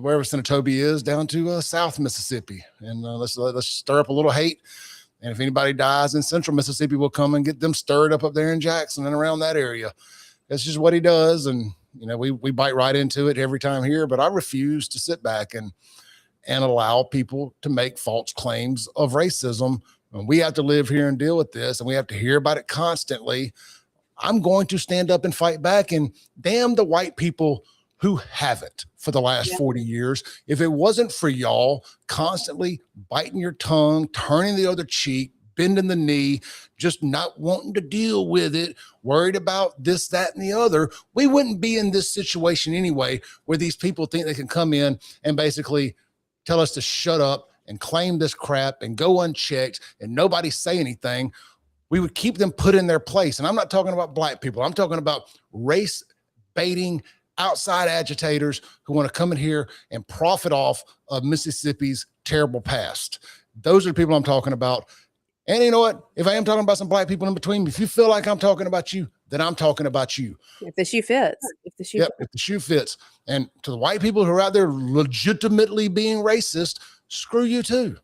wherever Senatobi is down to South Mississippi, and let's stir up a little hate. And if anybody dies in Central Mississippi, we'll come and get them stirred up there in Jackson and around that area. That's just what he does. And, you know, we bite right into it every time here, but I refuse to sit back and allow people to make false claims of racism. And we have to live here and deal with this, and we have to hear about it constantly. I'm going to stand up and fight back, and damn the white people who haven't for the last 40 years. If it wasn't for y'all constantly biting your tongue, turning the other cheek, bending the knee, just not wanting to deal with it, worried about this, that, and the other, we wouldn't be in this situation anyway, where these people think they can come in and basically tell us to shut up and claim this crap and go unchecked and nobody say anything. We would keep them put in their place. And I'm not talking about black people. I'm talking about race baiting outside agitators who want to come in here and profit off of Mississippi's terrible past. Those are the people I'm talking about. And you know what? If I am talking about some black people in between, if you feel like I'm talking about you, then I'm talking about you. If the shoe fits. If the shoe fits. And to the white people who are out there legitimately being racist, screw you too.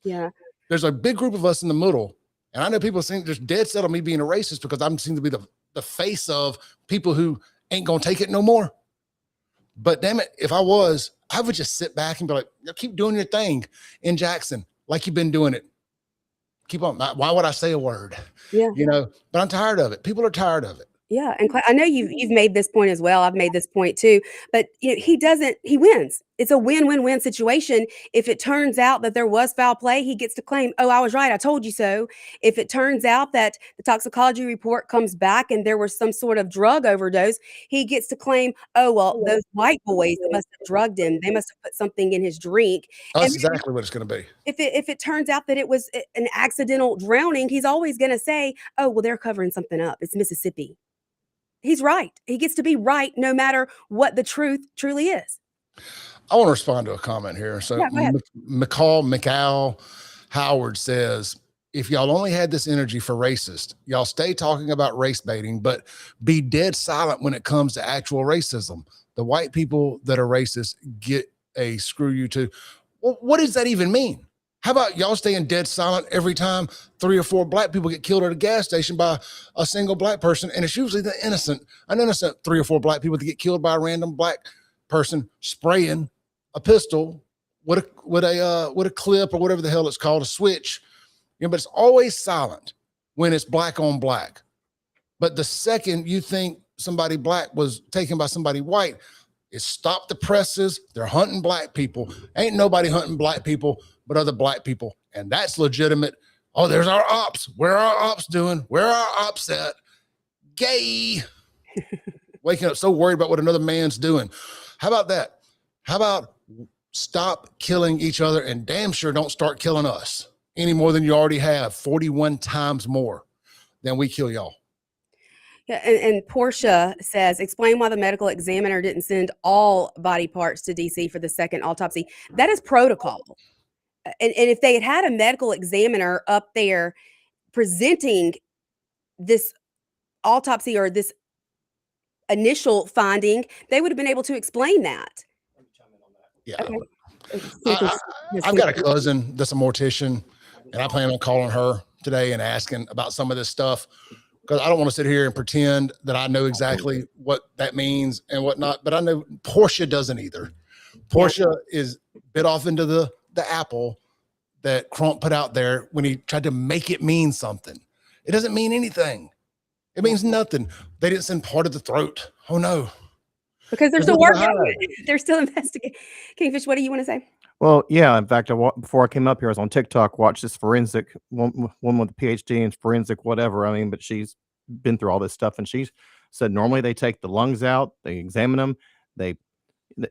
Yeah. There's a big group of us in the middle. And I know people think there's dead set on me being a racist because I'm seen to be the face of people who ain't going to take it no more. But damn it, if I was, I would just sit back and be like, keep doing your thing in Jackson like you've been doing it. Keep on. Why would I say a word? Yeah. You know, but I'm tired of it. People are tired of it. Yeah, and I know you've made this point as well. I've made this point too, but you know, he wins. It's a win-win-win situation. If it turns out that there was foul play, he gets to claim, oh, I was right, I told you so. If it turns out that the toxicology report comes back and there was some sort of drug overdose, he gets to claim, oh, well, those white boys must have drugged him. They must have put something in his drink. That's exactly what it's going to be. If it turns out that it was an accidental drowning, he's always going to say, oh, well, they're covering something up. It's Mississippi. He's right. He gets to be right no matter what the truth truly is. I want to respond to a comment here. So McCall Howard says, if y'all only had this energy for racist, y'all stay talking about race baiting, but be dead silent when it comes to actual racism. The white people that are racist get a screw you too. Well, what does that even mean? How about y'all staying dead silent every time 3 or 4 black people get killed at a gas station by a single black person? And it's usually an innocent 3 or 4 black people that get killed by a random black person spraying a pistol with a clip or whatever the hell it's called, a switch. You know, but it's always silent when it's black on black. But the second you think somebody black was taken by somebody white, it stopped the presses. They're hunting black people. Ain't nobody hunting black people but other black people. And that's legitimate. Oh, there's our ops. Where are our ops doing? Where are our ops at? Gay. Waking up so worried about what another man's doing. How about that? How about stop killing each other and damn sure don't start killing us any more than you already have, 41 times more than we kill y'all. Yeah, and Portia says, explain why the medical examiner didn't send all body parts to DC for the second autopsy. That is protocol. And if they had a medical examiner up there presenting this autopsy or this initial finding, they would have been able to explain that. Yeah. Okay. I've got a cousin that's a mortician, and I plan on calling her today and asking about some of this stuff. because I don't want to sit here and pretend that I know exactly what that means and whatnot. But I know Porsche doesn't either. Porsche is bit off into the apple that Crump put out there when he tried to make it mean something. It doesn't mean anything. It means nothing. They didn't send part of the throat. Oh no. Because they're still working on it. They're still investigating. Kingfish, what do you want to say? Well, yeah. In fact, before I came up here, I was on TikTok, watched this forensic one with a PhD in forensic whatever. I mean, but she's been through all this stuff, and she said normally they take the lungs out, they examine them,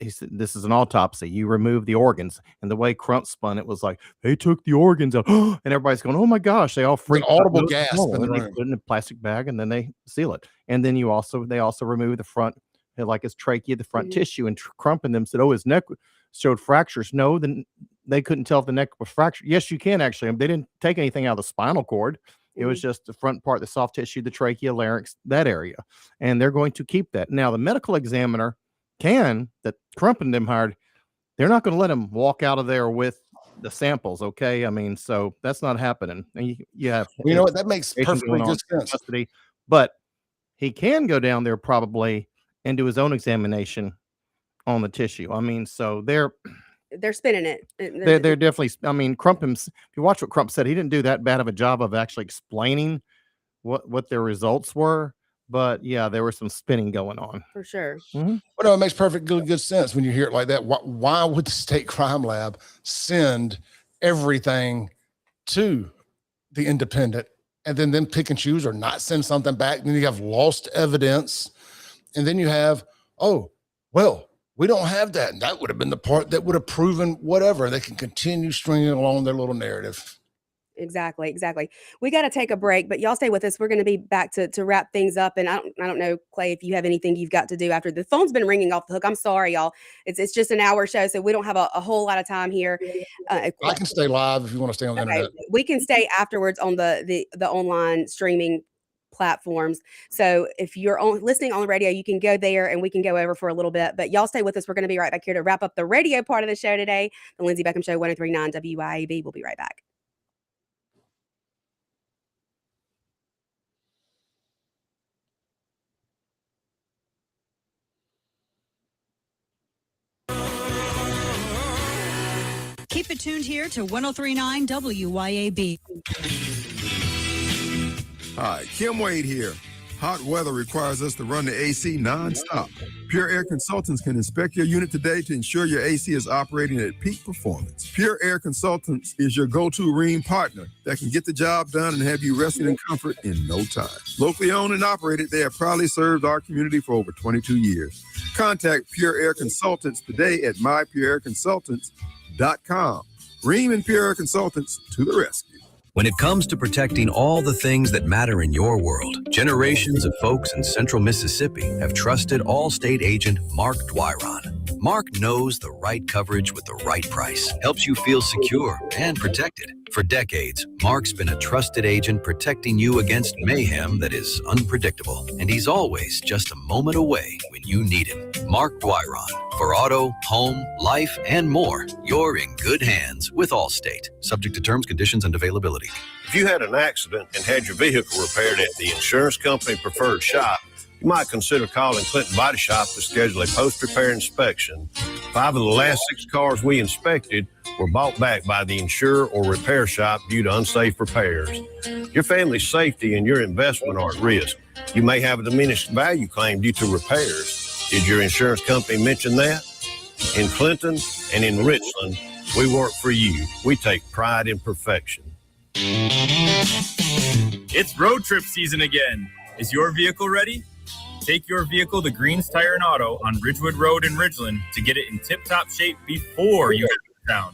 he said this is an autopsy. You remove the organs, and the way Crump spun it was like they took the organs out, and everybody's going, "Oh my gosh!" They all freaked out. Audible gasp. And they put it in a plastic bag, and then they seal it. And then they also remove the front, like his trachea, the front tissue, and Crump and them said, "Oh, his neck showed fractures." No, then they couldn't tell if the neck was fractured. Yes, you can actually. They didn't take anything out of the spinal cord. It was just the front part, the soft tissue, the trachea, larynx, that area, and they're going to keep that. Now, the medical examiner that Crump and them hired, they're not going to let him walk out of there with the samples. Okay. I mean, so that's not happening. And you have, you know what, that makes perfectly good sense. Custody, but he can go down there probably and do his own examination on the tissue. I mean, so they're spinning it. They're definitely, I mean, Crump, if you watch what Crump said, he didn't do that bad of a job of actually explaining what their results were. But yeah, there was some spinning going on for sure. Well, no, it makes perfectly good sense when you hear it like that. Why would the state crime lab send everything to the independent and then pick and choose or not send something back? Then you have lost evidence, and then you have, oh, well, we don't have that. And that would have been the part that would have proven whatever. They can continue stringing along their little narrative. Exactly. We got to take a break, but y'all stay with us. We're going to be back to wrap things up. And I don't know, Clay, if you have anything you've got to do after the phone's been ringing off the hook. I'm sorry, y'all. It's just an hour show, so we don't have a whole lot of time here. I can stay live if you want to stay on the internet. We can stay afterwards on the online streaming platforms. So if you're listening on the radio, you can go there and we can go over for a little bit. But y'all stay with us. We're going to be right back here to wrap up the radio part of the show today. The Lindsey Beckham Show, 103.9 WYAB. We'll be right back. Keep it tuned here to 103.9 WYAB. Hi, Kim Wade here. Hot weather requires us to run the AC nonstop. Pure Air Consultants can inspect your unit today to ensure your AC is operating at peak performance. Pure Air Consultants is your go-to Rheem partner that can get the job done and have you resting in comfort in no time. Locally owned and operated, they have proudly served our community for over 22 years. Contact Pure Air Consultants today at mypureairconsultants.com. Rheem and Pure Air Consultants to the rescue. When it comes to protecting all the things that matter in your world, generations of folks in central Mississippi have trusted Allstate agent Mark Dwyron. Mark knows the right coverage with the right price, helps you feel secure and protected. For decades, Mark's been a trusted agent protecting you against mayhem that is unpredictable, and he's always just a moment away when you need him. Mark Dwyron. For auto, home, life, and more, you're in good hands with Allstate. Subject to terms, conditions, and availability. If you had an accident and had your vehicle repaired at the insurance company preferred shop, you might consider calling Clinton Body Shop to schedule a post-repair inspection. 5 of the last 6 cars we inspected were bought back by the insurer or repair shop due to unsafe repairs. Your family's safety and your investment are at risk. You may have a diminished value claim due to repairs. Did your insurance company mention that? In Clinton and in Richland, we work for you. We take pride in perfection. It's road trip season again. Is your vehicle ready? Take your vehicle to Green's Tire and Auto on Ridgewood Road in Ridgeland to get it in tip-top shape before you head to town.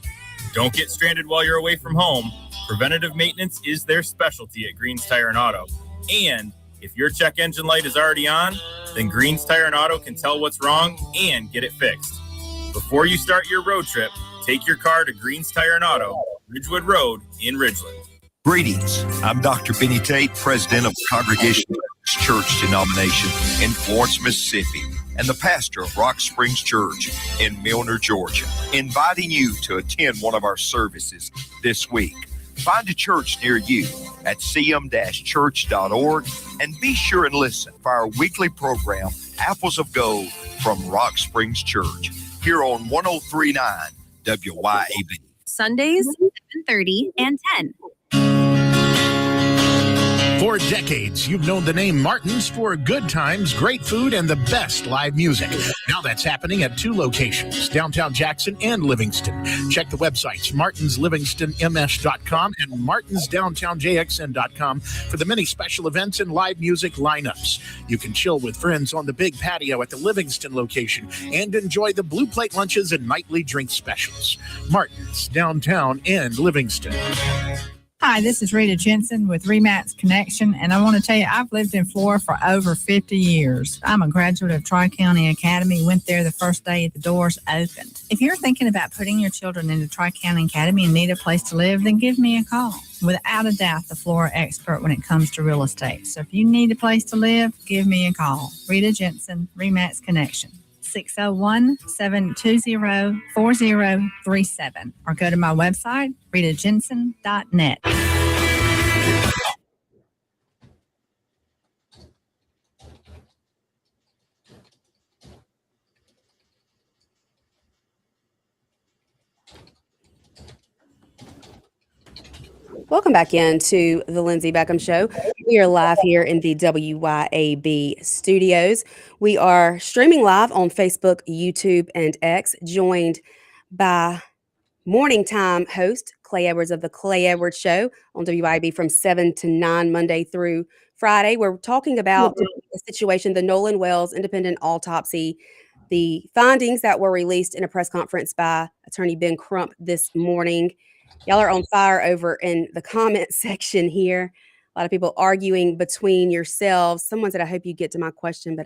Don't get stranded while you're away from home. Preventative maintenance is their specialty at Green's Tire and Auto. And if your check engine light is already on, then Green's Tire and Auto can tell what's wrong and get it fixed. Before you start your road trip, take your car to Green's Tire and Auto, Ridgewood Road in Ridgeland. Greetings. I'm Dr. Benny Tate, president of the Congregation Baptist Church denomination in Florence, Mississippi, and the pastor of Rock Springs Church in Milner, Georgia, inviting you to attend one of our services this week. Find a church near you at cm-church.org and be sure and listen for our weekly program, Apples of Gold from Rock Springs Church, here on 103.9 WYAB. Sundays, 7:30 and 10. For decades, you've known the name Martin's for good times, great food, and the best live music. Now that's happening at 2 locations, downtown Jackson and Livingston. Check the websites, martinslivingstonms.com and martinsdowntownjxn.com for the many special events and live music lineups. You can chill with friends on the big patio at the Livingston location and enjoy the blue plate lunches and nightly drink specials. Martin's, downtown and Livingston. Hi, this is Rita Jensen with Remax Connection, and I want to tell you, I've lived in Florida for over 50 years. I'm a graduate of Tri-County Academy, went there the first day the doors opened. If you're thinking about putting your children into Tri-County Academy and need a place to live, then give me a call. Without a doubt, the Florida expert when it comes to real estate. So if you need a place to live, give me a call. Rita Jensen, Remax Connection. 601-720-4037 or go to my website, ritajensen.net. Welcome back into the Lindsey Beckham Show. We are live here in the WYAB studios. We are streaming live on Facebook, YouTube, and X, joined by morning time host Clay Edwards of the Clay Edwards Show on WYAB from 7 to 9, Monday through Friday. We're talking about the situation, the Nolan Wells independent autopsy, the findings that were released in a press conference by Attorney Ben Crump this morning. Y'all are on fire over in the comment section here. A lot of people arguing between yourselves. Someone said, I hope you get to my question, but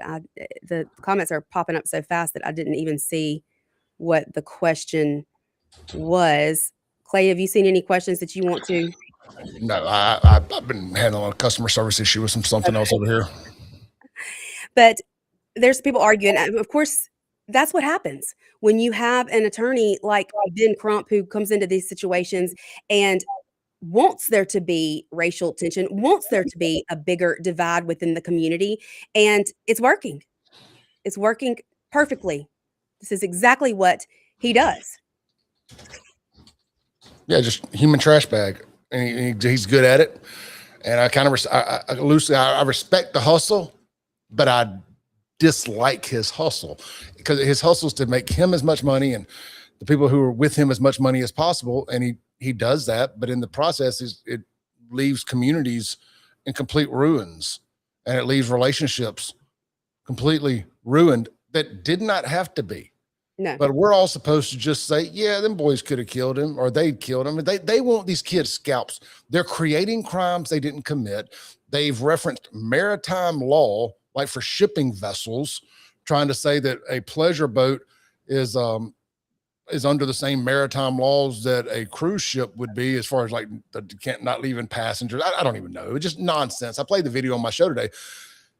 the comments are popping up so fast that I didn't even see what the question was. Clay, have you seen any questions that you want to? No, I've been handling a customer service issue with something else over here. But there's people arguing. Of course, that's what happens when you have an attorney like Ben Crump who comes into these situations and wants there to be racial tension, wants there to be a bigger divide within the community. And it's working. It's working perfectly. This is exactly what he does. Yeah, just human trash bag. And he's good at it. And I kind of, I respect the hustle, but I dislike his hustle because his hustle is to make him as much money and the people who are with him as much money as possible. And he does that, but in the process, it leaves communities in complete ruins, and it leaves relationships completely ruined that did not have to be. No. But we're all supposed to just say, yeah, them boys could have killed him or they'd killed him. They want these kids' scalps. They're creating crimes they didn't commit. They've referenced maritime law, like for shipping vessels, trying to say that a pleasure boat is under the same maritime laws that a cruise ship would be, as far as like not leaving passengers. I don't even know. It's just nonsense. I played the video on my show today,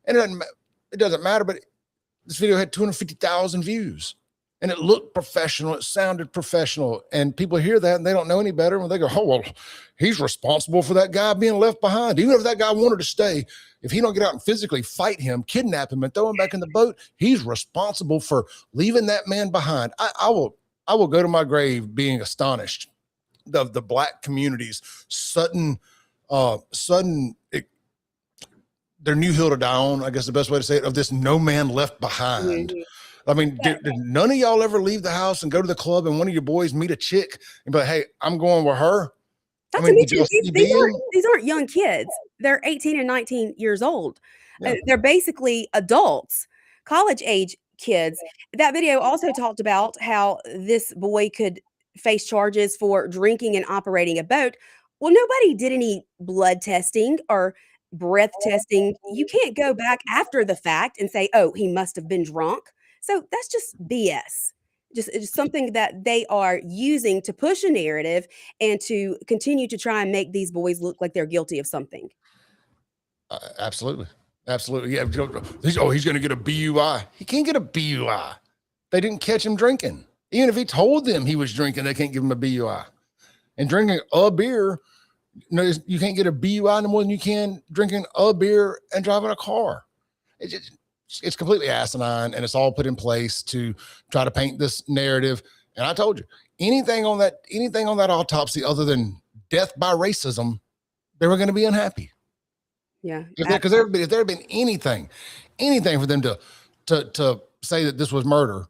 and it doesn't matter, but this video had 250,000 views. And it looked professional. It sounded professional. And people hear that and they don't know any better. When they go, oh, well, he's responsible for that guy being left behind. Even if that guy wanted to stay, if he don't get out and physically fight him, kidnap him, and throw him back in the boat, he's responsible for leaving that man behind. I will go to my grave being astonished of the Black community's sudden their new hill to die on, I guess the best way to say it, of this no man left behind. Mm-hmm. I mean, did none of y'all ever leave the house and go to the club and one of your boys meet a chick and be like, hey, I'm going with her? I mean, these aren't young kids. They're 18 and 19 years old. Yeah. They're basically adults, college age kids. That video also talked about how this boy could face charges for drinking and operating a boat. Well, nobody did any blood testing or breath testing. You can't go back after the fact and say, oh, he must have been drunk. So that's just BS. It's something that they are using to push a narrative and to continue to try and make these boys look like they're guilty of something. Absolutely. Absolutely. Yeah. He's going to get a BUI. He can't get a BUI. They didn't catch him drinking. Even if he told them he was drinking, they can't give him a BUI. And drinking a beer No, you can't get a BUI no more than you can drinking a beer and driving a car. It's completely asinine, and it's all put in place to try to paint this narrative. And I told you, anything on that autopsy other than death by racism, they were going to be unhappy. Yeah, because if there had been anything for them to say that this was murder,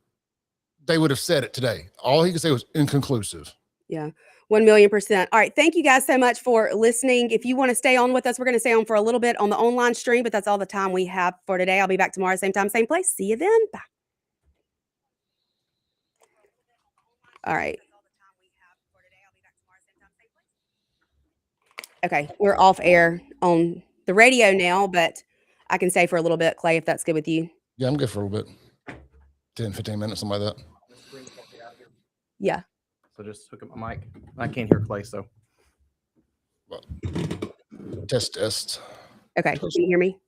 they would have said it today. All he could say was inconclusive. Yeah. 1,000,000%. All right. Thank you guys so much for listening. If you want to stay on with us, we're going to stay on for a little bit on the online stream, but that's all the time we have for today. I'll be back tomorrow, same time, same place. See you then. Bye. All right. Okay. We're off air on the radio now, but I can stay for a little bit, Clay, if that's good with you. Yeah, I'm good for a little bit. 10, 15 minutes, something like that. Yeah. So just hook up my mic. I can't hear Clay, so. Test. Okay. Can you hear me?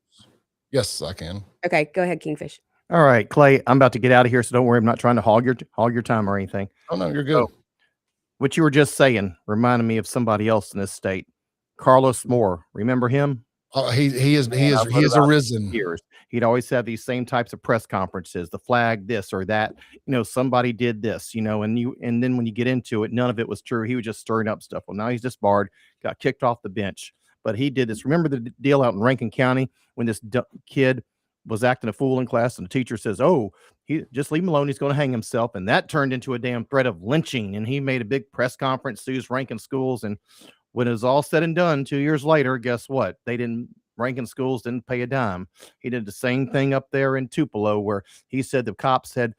Yes, I can. Okay. Go ahead, Kingfish. All right, Clay, I'm about to get out of here, so don't worry. I'm not trying to hog your time or anything. Oh, no, you're good. So, what you were just saying reminded me of somebody else in this state, Carlos Moore. Remember him? Oh, he is arisen. Years. He'd always have these same types of press conferences, the flag, this or that, somebody did this, and then when you get into it, none of it was true. He was just stirring up stuff. Well, now he's disbarred, got kicked off the bench, but he did this. Remember the deal out in Rankin County when this kid was acting a fool in class and the teacher says, "Oh, he just leave him alone. He's going to hang himself." And that turned into a damn threat of lynching. And he made a big press conference, sues Rankin schools. And when it was all said and done, 2 years later, guess what? Rankin schools didn't pay a dime. He did the same thing up there in Tupelo, where he said the cops had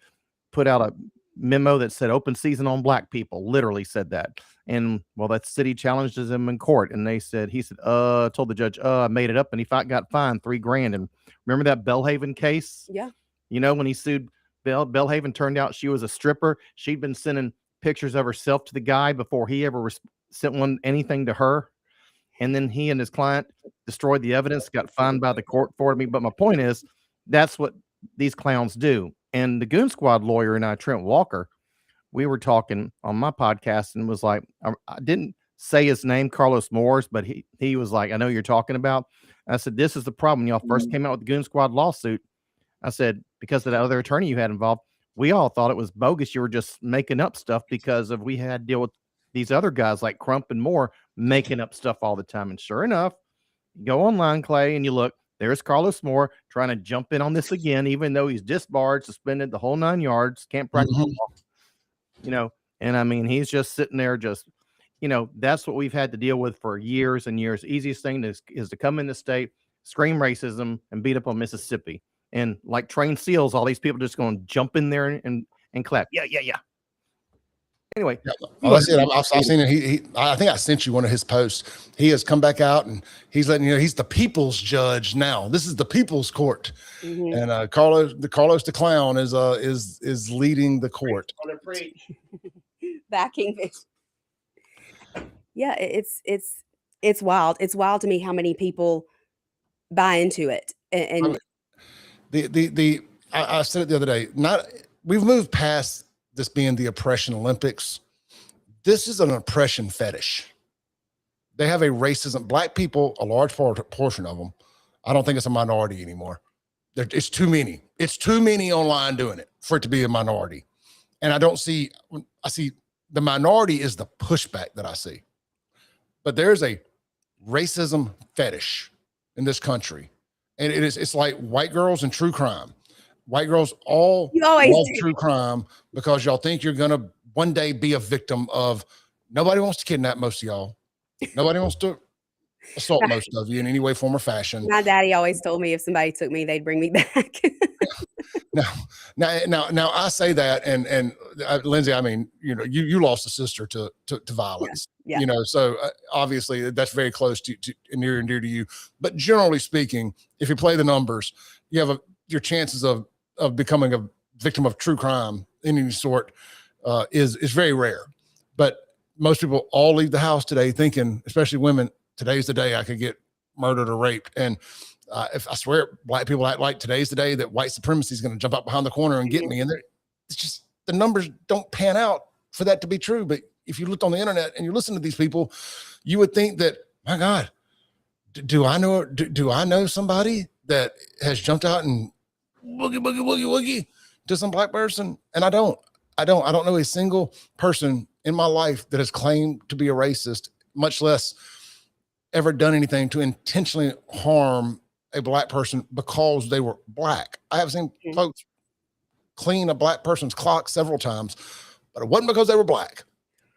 put out a memo that said open season on black people, literally said that. And well, that city challenged him in court. And he said, told the judge, I made it up. And he got fined $3,000. And remember that Bellhaven case? Yeah. When he sued Bellhaven, turned out she was a stripper. She'd been sending pictures of herself to the guy before he ever sent anything to her. And then he and his client destroyed the evidence, got fined by the court for me. But my point is, that's what these clowns do. And the Goon Squad lawyer and I, Trent Walker, we were talking on my podcast and was like, I didn't say his name, Carlos Moores, but he was like, I know you're talking about. I said, this is the problem. Y'all first came out with the Goon Squad lawsuit. I said, because of that other attorney you had involved, we all thought it was bogus. You were just making up stuff because we had to deal with these other guys like Crump and Moore making up stuff all the time. And sure enough, you go online, Clay, and you look, there's Carlos Moore trying to jump in on this again, even though he's disbarred, suspended, the whole 9 yards, can't practice law, and I mean, he's just sitting there that's what we've had to deal with for years and years. Easiest thing is to come in the state, scream racism, and beat up on Mississippi. And like trained seals, all these people just going to jump in there and clap. Yeah. Anyway, well, that's it. I've seen it. I think I sent you one of his posts. He has come back out and he's letting you know he's the people's judge now. This is the people's court, and Carlos the clown is leading the court. Backing it. Yeah, it's wild. It's wild to me how many people buy into it. And I said it the other day. We've moved past this being the oppression Olympics. This is an oppression fetish. They have a racism. Black people, a large portion of them, I don't think it's a minority anymore. It's too many. It's too many online doing it for it to be a minority. And I see the minority is the pushback that I see. But there's a racism fetish in this country. And it's like white girls and true crime. White girls all love true crime because y'all think you're going to one day be a victim of. Nobody wants to kidnap most of y'all. Nobody wants to assault most of you in any way, form, or fashion. My daddy always told me if somebody took me, they'd bring me back. Now I say that, and Lindsay, I mean, you lost a sister to violence. Yeah. So obviously that's very close to near and dear to you. But generally speaking, if you play the numbers, you have your chances of becoming a victim of true crime in any sort is very rare. But most people all leave the house today thinking, especially women, today's the day I could get murdered or raped. And if I swear, black people act like today's the day that white supremacy is going to jump out behind the corner and get me. And it's just the numbers don't pan out for that to be true. But if you looked on the internet and you listen to these people, you would think that my God, do I know somebody that has jumped out and woogie to some black person? And I don't know a single person in my life that has claimed to be a racist, much less ever done anything to intentionally harm a black person because they were black. I have seen folks clean a black person's clock several times, but it wasn't because they were black.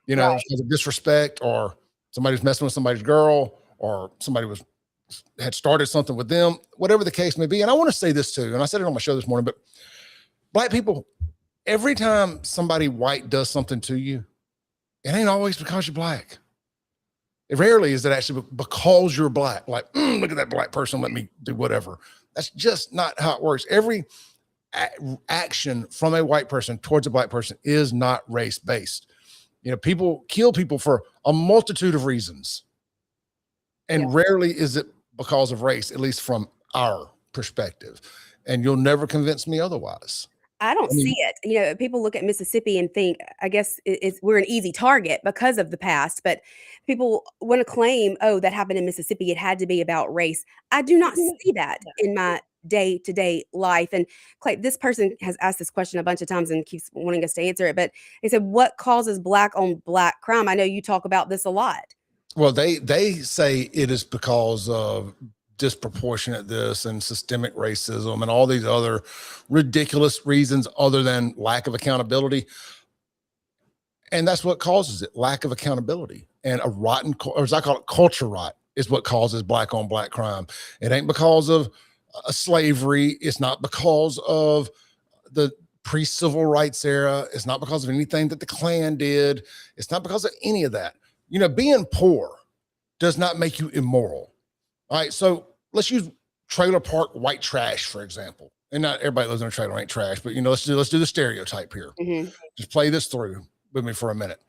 You know, because of disrespect, or somebody was messing with somebody's girl, or somebody had started something with them, whatever the case may be. And I want to say this too, and I said it on my show this morning, but black people, every time somebody white does something to you, it ain't always because you're black. It rarely is it actually because you're black. Like, look at that black person, let me do whatever. That's just not how it works. Every action from a white person towards a black person is not race-based. You know, people kill people for a multitude of reasons. And rarely is it because of race, at least from our perspective. And you'll never convince me otherwise. I don't see it. You know, people look at Mississippi and think, I guess we're an easy target because of the past, but people want to claim, oh, that happened in Mississippi, it had to be about race. I do not see that in my day-to-day life. And Clay, this person has asked this question a bunch of times and keeps wanting us to answer it, but they said, what causes black on black crime? I know you talk about this a lot. Well, they say it is because of disproportionate this and systemic racism and all these other ridiculous reasons other than lack of accountability. And that's what causes it, lack of accountability. And a rotten, or as I call it, culture rot is what causes black on black crime. It ain't because of slavery. It's not because of the pre-civil rights era. It's not because of anything that the Klan did. It's not because of any of that. You know, being poor does not make you immoral. All right. So let's use trailer park white trash, for example. And not everybody lives in a trailer ain't trash, but you know, let's do the stereotype here. Just play this through with me for a minute.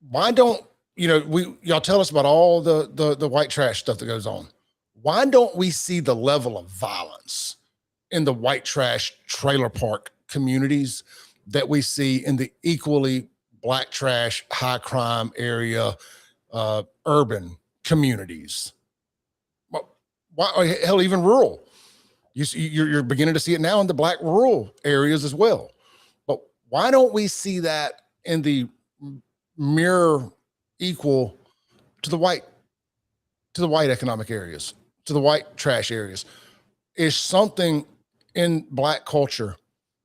Why don't, you know, y'all tell us about all the white trash stuff that goes on. Why don't we see the level of violence in the white trash trailer park communities that we see in the equally black trash, high crime area, urban communities? Why, hell, even rural. You're beginning to see it now in the black rural areas as well. But why don't we see that in the mirror equal to the white economic areas, to the white trash areas? Is something in black culture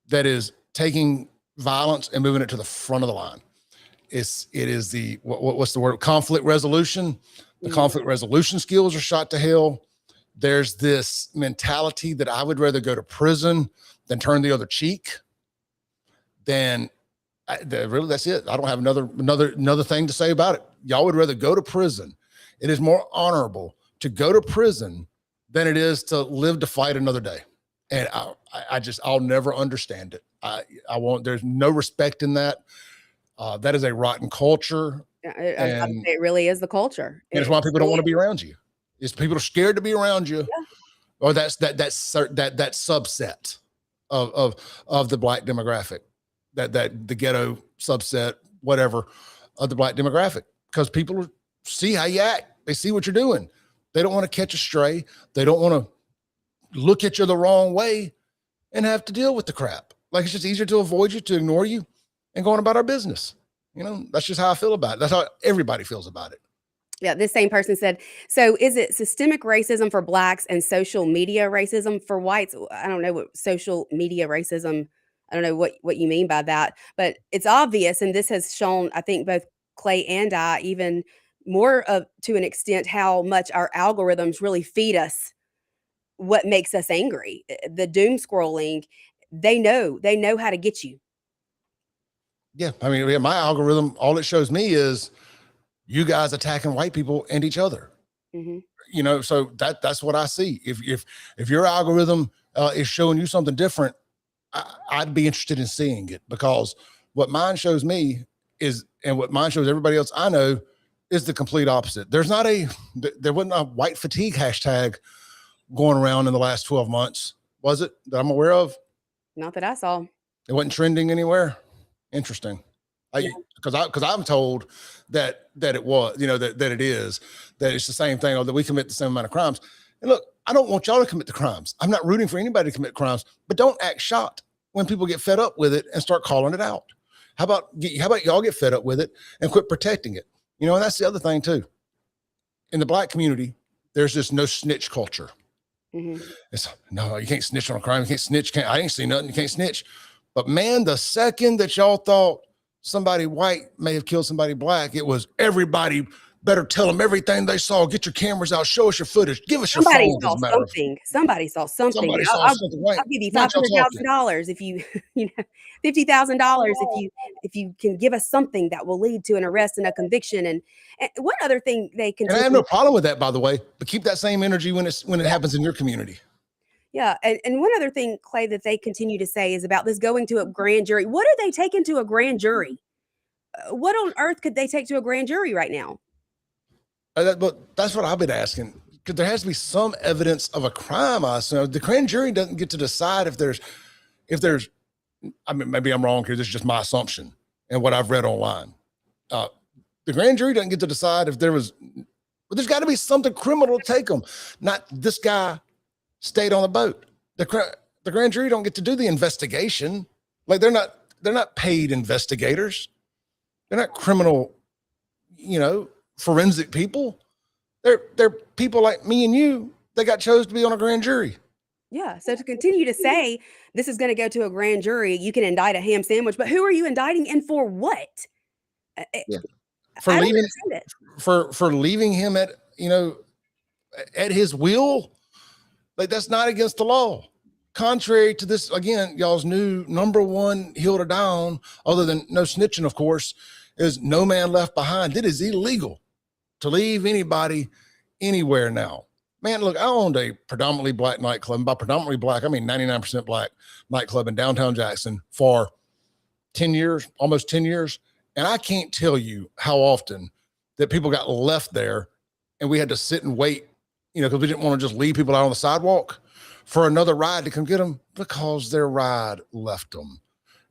that is taking violence and moving it to the front of the line. It is the what's the word? Conflict resolution. The conflict resolution skills are shot to hell. There's this mentality that I would rather go to prison than turn the other cheek. Then really, that's it. I don't have another thing to say about it. Y'all would rather go to prison. It is more honorable to go to prison than it is to live to fight another day. And I'll never understand it. I won't. There's no respect in that. That is a rotten culture. And it really is the culture. And it's why people don't want to be around you. It's people are scared to be around you, or that subset of the black demographic, that the ghetto subset, whatever, of the black demographic, because people see how you act. They see what you're doing. They don't want to catch a stray. They don't want to look at you the wrong way and have to deal with the crap. Like, it's just easier to avoid you, to ignore you, and go on about our business. You know, that's just how I feel about it. That's how everybody feels about it. Yeah, this same person said, so is it systemic racism for blacks and social media racism for whites? I don't know what social media racism, I don't know what you mean by that, but it's obvious. And this has shown, I think, both Clay and I, even more to an extent, how much our algorithms really feed us what makes us angry. The doom scrolling, they know how to get you. Yeah, I mean, my algorithm, all it shows me is you guys attacking white people and each other. You know, so that's what I see. If your algorithm is showing you something different, I'd be interested in seeing it, because what mine shows me is, and what mine shows everybody else I know, is the complete opposite. There wasn't a white fatigue hashtag going around in the last 12 months, was it, that I'm aware of? Not that I saw. It wasn't trending anywhere. Interesting. because I'm told that it was, that it is, that it's the same thing, or that we commit the same amount of crimes. And look, I don't want y'all to commit the crimes. I'm not rooting for anybody to commit crimes, but don't act shocked when people get fed up with it and start calling it out. How about y'all get fed up with it and quit protecting it? And that's the other thing too. In the Black community, there's this no snitch culture. Mm-hmm. It's no, you can't snitch on a crime. You can't snitch. I ain't seen nothing. You can't snitch. But man, the second that y'all thought somebody white may have killed somebody Black, it was everybody better tell them everything they saw. Get your cameras out. Show us your footage. Give us your Somebody phone. saw something. Somebody saw something. Somebody saw something. Right. I'll give you Not y'all $500,000 if you, $50,000 if you can give us something that will lead to an arrest and a conviction. And one other thing they can. And I have no problem with that, by the way. But keep that same energy when it happens in your community. Yeah. And one other thing, Clay, that they continue to say is about this going to a grand jury. What are they taking to a grand jury? What on earth could they take to a grand jury right now? But that's what I've been asking, because there has to be some evidence of a crime. I assume the grand jury doesn't get to decide if there's. I mean, maybe I'm wrong because this is just my assumption and what I've read online. The grand jury doesn't get to decide if there was. But there's got to be something criminal to take them. Not this guy stayed on the boat. The grand jury don't get to do the investigation. Like they're not paid investigators. They're not criminal, forensic people. They're people like me and you. They got chose to be on a grand jury. Yeah. So to continue to say this is going to go to a grand jury, you can indict a ham sandwich, but who are you indicting and for what? Yeah. For leaving him at his will, like that's not against the law. Contrary to this, again, y'all's new number one hill to down, other than no snitching, of course, is no man left behind. It is illegal to leave anybody anywhere now. Man, look, I owned a predominantly Black nightclub. And by predominantly Black, I mean 99% Black nightclub in downtown Jackson for 10 years, almost 10 years. And I can't tell you how often that people got left there and we had to sit and wait, because we didn't want to just leave people out on the sidewalk for another ride to come get them because their ride left them.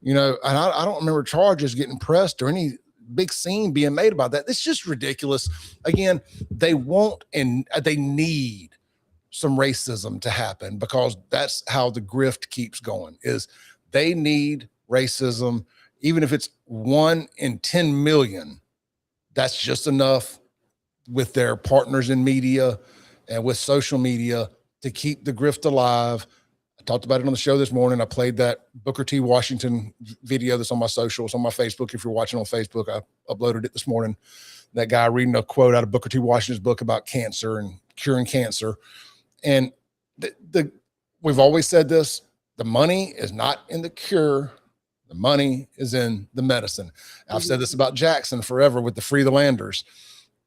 And I don't remember charges getting pressed or any big scene being made about that. It's just ridiculous. Again, they want and they need some racism to happen because that's how the grift keeps going, is they need racism. Even if it's 1 in 10 million, that's just enough with their partners in media and with social media to keep the grift alive. I talked about it on the show this morning. I played that Booker T. Washington video that's on my socials, on my Facebook. If you're watching on Facebook, I uploaded it this morning. That guy reading a quote out of Booker T. Washington's book about cancer and curing cancer. And we've always said this, the money is not in the cure. The money is in the medicine. I've said this about Jackson forever with the Free the Landers.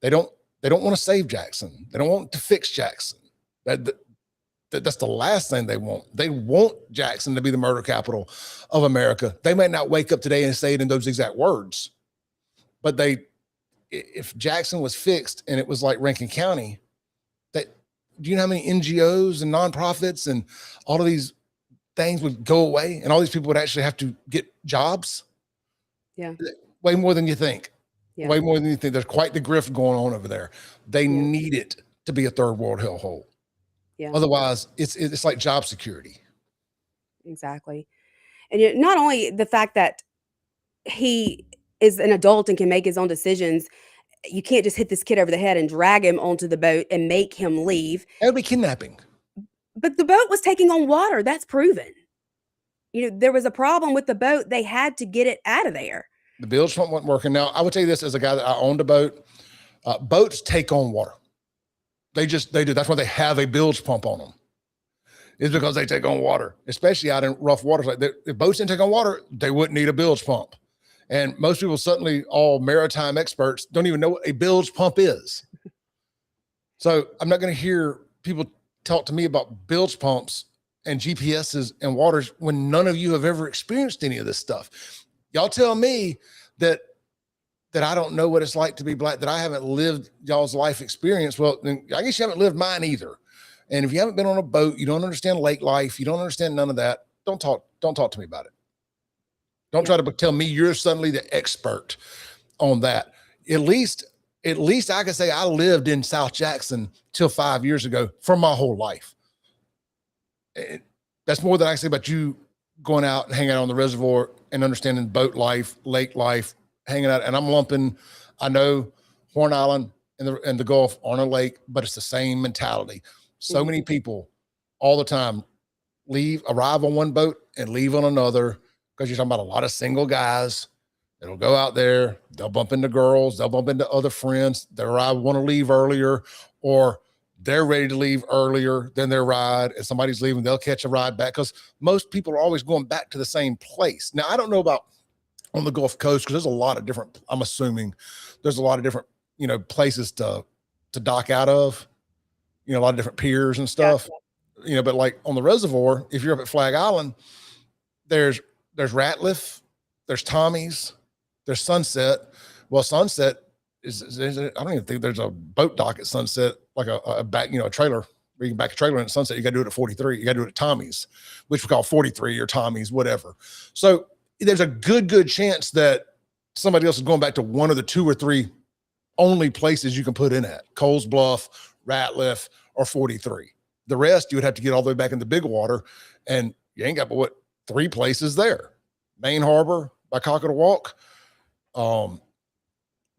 They don't want to save Jackson. They don't want to fix Jackson. That's the last thing they want. They want Jackson to be the murder capital of America. They might not wake up today and say it in those exact words, but if Jackson was fixed and it was like Rankin County, do you know how many NGOs and nonprofits and all of these things would go away and all these people would actually have to get jobs? Yeah. Way more than you think. Yeah. Way more than you think. There's quite the grift going on over there. They need it to be a third world hellhole. Yeah. Otherwise, it's like job security. Exactly. And not only the fact that he is an adult and can make his own decisions, you can't just hit this kid over the head and drag him onto the boat and make him leave. That would be kidnapping. But the boat was taking on water. That's proven. There was a problem with the boat. They had to get it out of there. The bilge pump wasn't working. Now, I would tell you this as a guy that I owned a boat. Boats take on water. They do. That's why they have a bilge pump on them. It's because they take on water, especially out in rough waters. Like if boats didn't take on water, they wouldn't need a bilge pump. And most people, certainly all maritime experts, don't even know what a bilge pump is. So I'm not going to hear people talk to me about bilge pumps and GPSs and waters when none of you have ever experienced any of this stuff. Y'all tell me that I don't know what it's like to be Black, that I haven't lived y'all's life experience. Well, then I guess you haven't lived mine either. And if you haven't been on a boat, you don't understand lake life, you don't understand none of that, don't talk to me about it. Don't try to tell me you're suddenly the expert. on that. At least I can say I lived in South Jackson till 5 years ago for my whole life. That's more than I can say about you going out and hanging out on the reservoir and understanding boat life, lake life, hanging out. And I'm lumping, I know Horn Island and the Gulf on a lake, but it's the same mentality. So many people all the time arrive on one boat and leave on another, because you're talking about a lot of single guys that'll go out there, they'll bump into girls, they'll bump into other friends, their ride want to leave earlier, or they're ready to leave earlier than their ride, and somebody's leaving, they'll catch a ride back, because most people are always going back to the same place. Now, I don't know about on the Gulf Coast, because there's a lot of different, I'm assuming there's a lot of different, places to dock out of, a lot of different piers and stuff, but like on the reservoir, if you're up at Flag Island, there's Ratliff, there's Tommy's, there's Sunset. Well, Sunset is I don't even think there's a boat dock at Sunset, like a back, a trailer where you can back a trailer in at Sunset. You got to do it at 43. You got to do it at Tommy's, which we call 43 or Tommy's, whatever. So there's a good chance that somebody else is going back to one of the 2 or 3 only places you can put in at: Coles Bluff, Ratliff, or 43. The rest you would have to get all the way back into Big Water, and you ain't got but 3 places there: Main Harbor by Cockatawalk,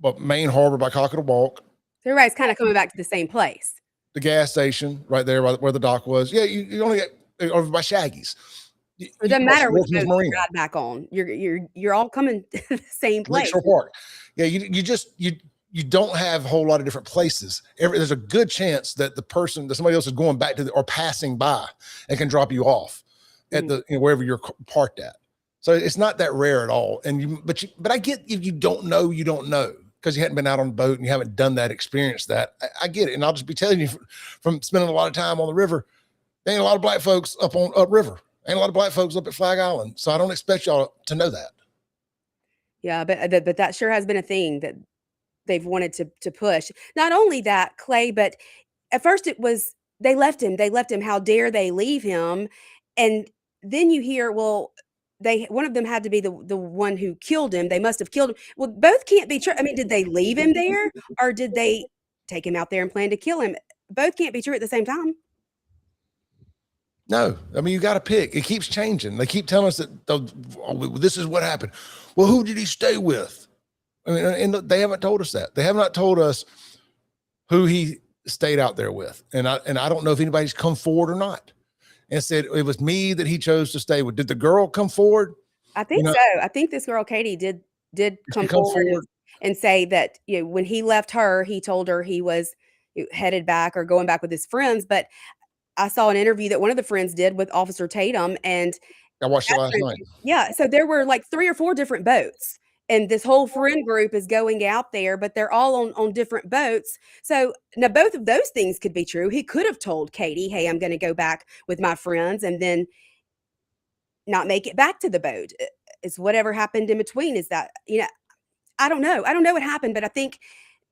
but Main Harbor by Cockatawalk. So everybody's kind of coming back to the same place. The gas station right there where the dock was. Yeah, you only get over by Shaggy's. It doesn't matter which boat you ride back on. You're all coming to the same place. Lakeshore Park. Yeah, you don't have a whole lot of different places. There's a good chance that somebody else is going back to or passing by and can drop you off at the wherever you're parked at. So it's not that rare at all. But I get if you don't know, because you hadn't been out on the boat and you haven't done that, experienced that. I get it. And I'll just be telling you from spending a lot of time on the river, there ain't a lot of black folks up river. Ain't a lot of black folks up at Flag Island. So I don't expect y'all to know that. Yeah, but that sure has been a thing that they've wanted to push. Not only that, Clay, but at first it was they left him. How dare they leave him? And then you hear, well, one of them had to be the one who killed him. They must have killed him. Well, both can't be true. I mean, did they leave him there, or did they take him out there and plan to kill him? Both can't be true at the same time. No, I mean, you got to pick. It keeps changing. They keep telling us that this is what happened. Well, who did he stay with? I mean, and they haven't told us that. They have not told us who he stayed out there with. And I don't know if anybody's come forward or not and said it was me that he chose to stay with. Did the girl come forward? I think so. I think this girl, Katie, did come forward and say that, when he left her, he told her he was headed back or going back with his friends. But I saw an interview that one of the friends did with Officer Tatum, and I watched it last night. Yeah. So there were like 3 or 4 different boats, and this whole friend group is going out there, but they're all on different boats. So now both of those things could be true. He could have told Katie, hey, I'm going to go back with my friends, and then not make it back to the boat. It's whatever happened in between. Is that, I don't know. I don't know what happened, but I think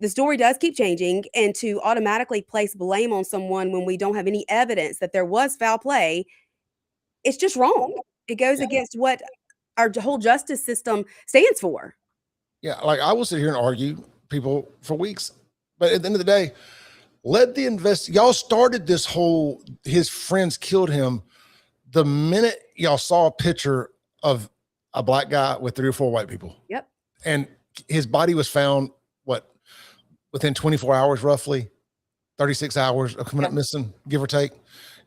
the story does keep changing, and to automatically place blame on someone when we don't have any evidence that there was foul play, it's just wrong. It goes against what our whole justice system stands for. Yeah, like I will sit here and argue people for weeks, but at the end of the day, let the y'all started this whole, his friends killed him the minute y'all saw a picture of a black guy with 3 or 4 white people. Yep. And his body was found, within 24 hours, roughly 36 hours of coming up missing, give or take.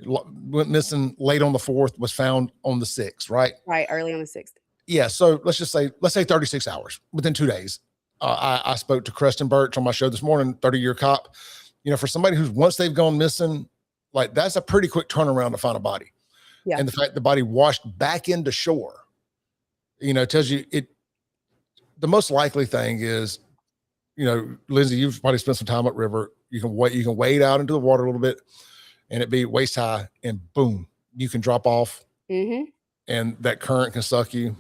Went missing late on the 4th, was found on the 6th, right? Right, early on the 6th. Yeah, so let's say 36 hours, within 2 days. I spoke to Creston Birch on my show this morning, 30-year cop. For somebody who's, once they've gone missing, like that's a pretty quick turnaround to find a body. Yeah. And the fact the body washed back into shore, tells you the most likely thing is, Lindsey, you've probably spent some time upriver. You can wade out into the water a little bit and it be waist high, and boom, you can drop off, and that current can suck you.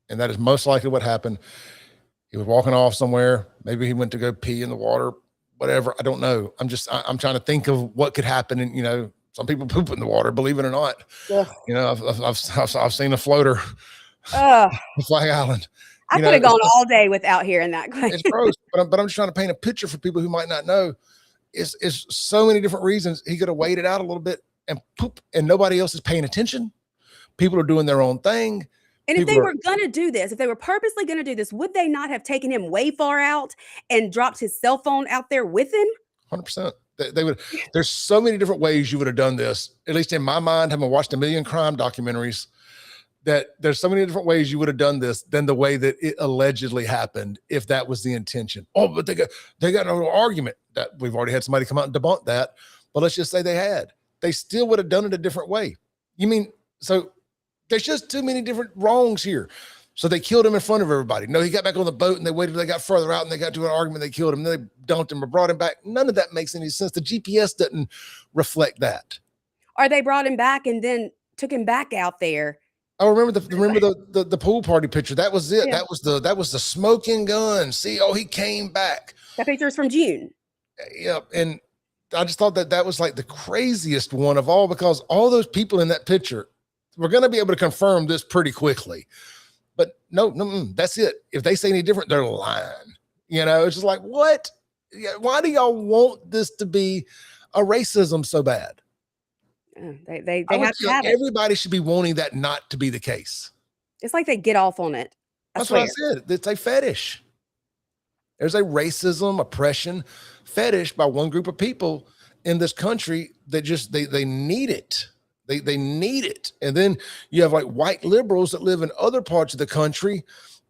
And that is most likely what happened. He was walking off somewhere. Maybe he went to go pee in the water, whatever. I don't know. I'm trying to think of what could happen. And, some people poop in the water, believe it or not. Yeah. I've seen a floater, Flag Island. I could have gone all day without hearing that question. It's gross, but I'm just trying to paint a picture for people who might not know. It's so many different reasons he could have waited out a little bit and poop, and nobody else is paying attention. People are doing their own thing. And if they were going to do this, if they were purposely going to do this, would they not have taken him way far out and dropped his cell phone out there with him? 100%. They would. There's so many different ways you would have done this. At least in my mind, having watched a million crime documentaries, that there's so many different ways you would have done this than the way that it allegedly happened, if that was the intention. Oh, but they got no argument. That we've already had somebody come out and debunk that. But let's just say they still would have done it a different way. You mean, so there's just too many different wrongs here. So they killed him in front of everybody. No, he got back on the boat and they waited till they got further out and they got to an argument. They killed him. Then they dumped him or brought him back. None of that makes any sense. The GPS doesn't reflect that. Or they brought him back and then took him back out there. I remember the pool party picture. That was it. Yeah. That was the smoking gun. See, he came back. That picture is from June. Yep. And I just thought that was like the craziest one of all, because all those people in that picture, we're going to be able to confirm this pretty quickly. But no, that's it. If they say any different, they're lying. It's just like, what? Why do y'all want this to be a racism so bad? They have to have it. Everybody should be wanting that not to be the case. It's like they get off on it. That's what I said. It's a fetish. There's a racism, oppression fetish by one group of people in this country that just they need it. They need it. And then you have like white liberals that live in other parts of the country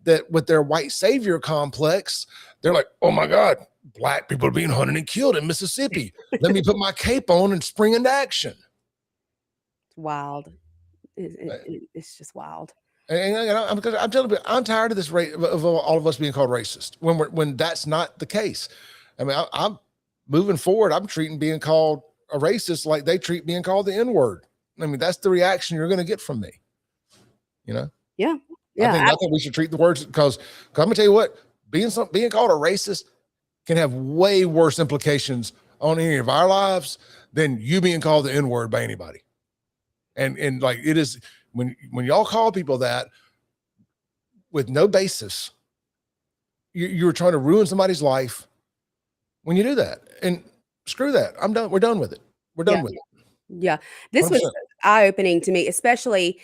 that with their white savior complex, they're like, oh my God, black people are being hunted and killed in Mississippi. Let me put my cape on and spring into action. It's wild. It's just wild. And I'm telling you, I'm tired of this of all of us being called racist when that's not the case. I mean, I'm moving forward. I'm treating being called a racist like they treat being called the N-word. I mean, that's the reaction you're going to get from me. Yeah. I think we should treat the words because I'm gonna tell you what, being called a racist can have way worse implications on any of our lives than you being called the N-word by anybody. And like it is when y'all call people that with no basis, you're trying to ruin somebody's life when you do that. And screw that. I'm done. We're done with it. We're done with it. Yeah. This was eye-opening to me, especially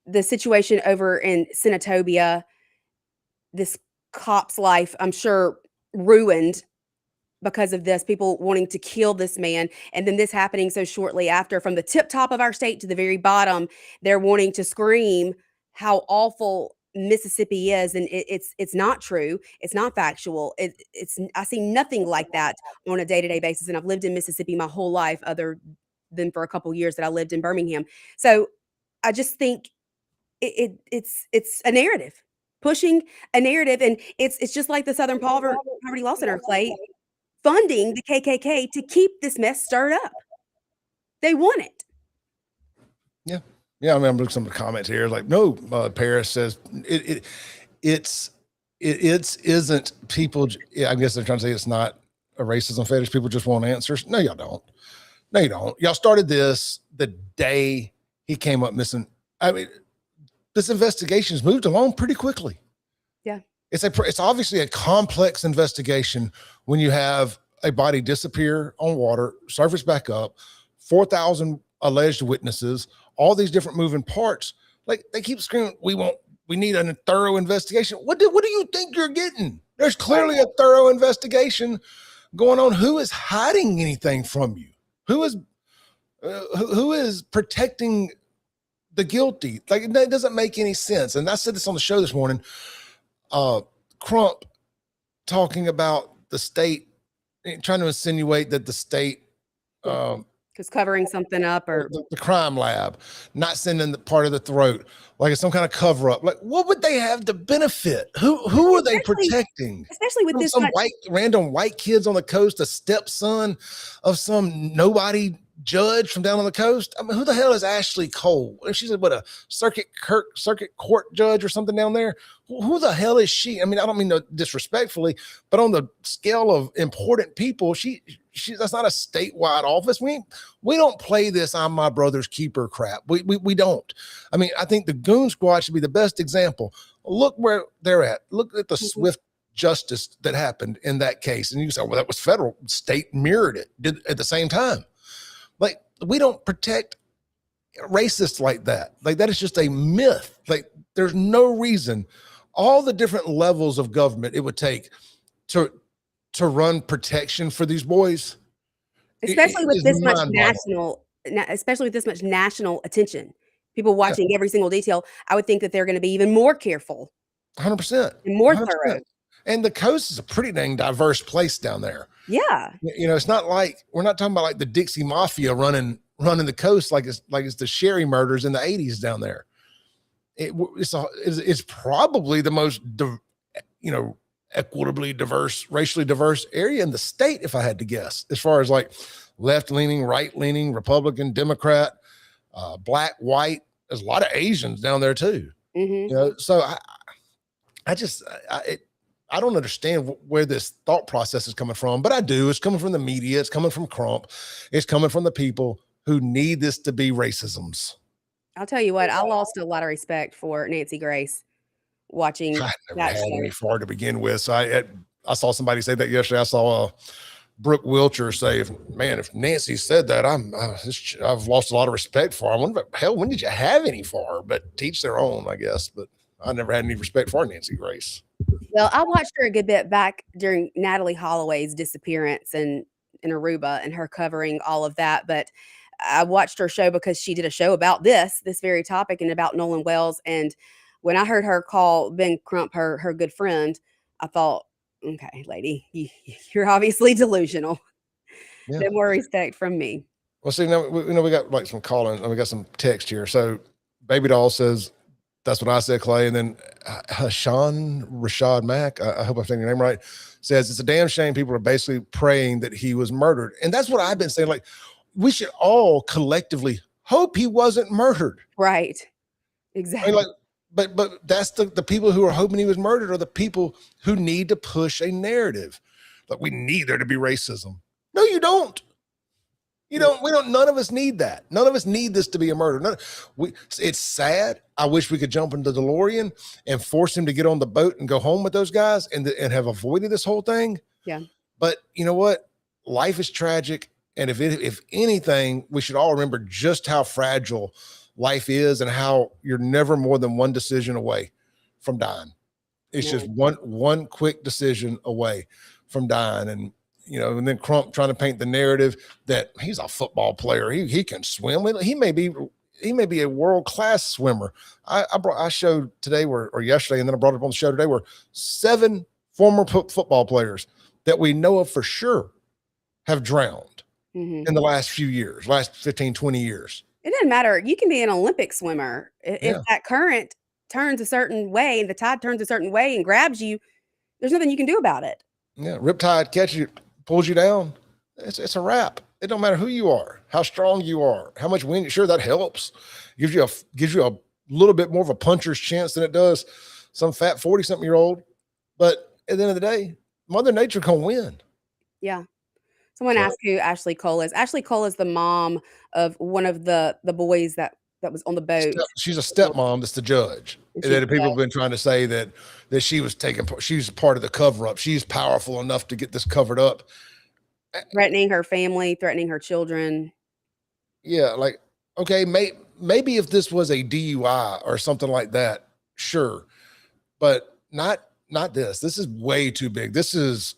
the situation over in Senatobia. This cop's life, I'm sure, ruined because of this, people wanting to kill this man. And then this happening so shortly after, from the tip top of our state to the very bottom, they're wanting to scream how awful Mississippi is. And it's not true. It's not factual. I see nothing like that on a day-to-day basis. And I've lived in Mississippi my whole life, other than for a couple years that I lived in Birmingham. So I just think it's a narrative, pushing a narrative. And it's just like the Southern Poverty Law Center, Clay, funding the KKK to keep this mess stirred up. They want it. Yeah. I mean, I'm looking at some of the comments here. Like, no, Paris says it isn't people. Yeah, I guess they're trying to say it's not a racism fetish. People just want answers. No, y'all don't. No, you don't. Y'all started this the day he came up missing. I mean, this investigation has moved along pretty quickly. Yeah. It's obviously a complex investigation when you have a body disappear on water, surface back up, 4,000 alleged witnesses, all these different moving parts. Like they keep screaming, we need a thorough investigation. What do you think you're getting? There's clearly a thorough investigation going on. Who is hiding anything from you? Who is protecting the guilty? Like that doesn't make any sense. And I said this on the show this morning. Crump talking about the state, trying to insinuate that the state because covering something up, or the crime lab not sending the part of the throat, like it's some kind of cover up. Like, what would they have to benefit? Who are they protecting? Especially with this some random white kids on the coast, a stepson of some nobody judge from down on the coast. I mean, who the hell is Ashley Cole? And she's what, a circuit court judge or something down there. Who the hell is she? I mean, I don't mean no disrespectfully, but on the scale of important people, she that's not a statewide office. We don't play this I'm my brother's keeper crap. We don't. I mean, I think the Goon Squad should be the best example. Look where they're at. Look at the swift justice that happened in that case. And you say, well, that was federal. State mirrored it did at the same time. Like, we don't protect racists like that. Like, that is just a myth. Like, there's no reason. All the different levels of government it would take to run protection for these boys, especially with is this much mind-boggling. especially with this much national attention, people watching every single detail. I would think that they're going to be even more careful, 100%, and more 100%. thorough. And the coast is a pretty dang diverse place down there. Yeah, You know, it's not like we're not talking about like the Dixie Mafia running the coast like it's the Sherry murders in the 80s down there. It's probably the most equitably diverse, racially diverse area in the state, if I had to guess, as far as like left-leaning, right-leaning, Republican, Democrat, black, white. There's a lot of Asians down there too. You know, so I don't understand where this thought process is coming from, but I do. It's coming from the media. It's coming from Crump. It's coming from the people who need this to be racisms. I'll tell you what, I lost a lot of respect for Nancy Grace watching I never that had show. any FAR to begin with. So I saw somebody say that yesterday. I saw Brooke Wilcher say, if Nancy said that, I've lost a lot of respect for her. I wonder, hell, when did you have any FAR? But teach their own, I guess. But I never had any respect for Nancy Grace. Well, I watched her a good bit back during Natalie Holloway's disappearance in Aruba and her covering all of that. But I watched her show because she did a show about this very topic and about Nolan Wells. And when I heard her call Ben Crump her good friend, I thought, okay, lady, you're obviously delusional. Yeah. No more respect from me. Well, see, now we got like some call-ins and we got some text here. So Baby Doll says, that's what I said, Clay. And then Hashan Rashad Mack, I hope I'm saying your name right, says it's a damn shame people are basically praying that he was murdered. And that's what I've been saying. Like, we should all collectively hope he wasn't murdered. Right. Exactly. I mean, but that's the people who are hoping he was murdered are the people who need to push a narrative. Like, we need there to be racism. No, you don't. None of us need that. None of us need this to be a murder. It's sad. I wish we could jump into the DeLorean and force him to get on the boat and go home with those guys and have avoided this whole thing. Yeah. But you know what? Life is tragic. And if anything, we should all remember just how fragile life is and how you're never more than one decision away from dying. It's just one quick decision away from dying. And and then Crump trying to paint the narrative that he's a football player. He can swim. He may be a world-class swimmer. I showed today or yesterday, and then I brought it up on the show today, where 7 former football players that we know of for sure have drowned in the last few years, last 15, 20 years. It doesn't matter. You can be an Olympic swimmer. If that current turns a certain way and the tide turns a certain way and grabs you, there's nothing you can do about it. Yeah, riptide catches you, pulls you down. It's a wrap. It don't matter who you are, how strong you are, how much wind. Sure, that helps. Gives you a little bit more of a puncher's chance than it does some fat 40-something-year-old. But at the end of the day, Mother Nature can win. Yeah. Someone asked who Ashley Cole is. Ashley Cole is the mom of one of the boys that was on the boat. She's a stepmom. That's the judge. That people have been trying to say that she was she's part of the cover up. She's powerful enough to get this covered up. Threatening her family, threatening her children. Yeah, like, okay, maybe if this was a DUI or something like that, sure. But not this. This is way too big. This is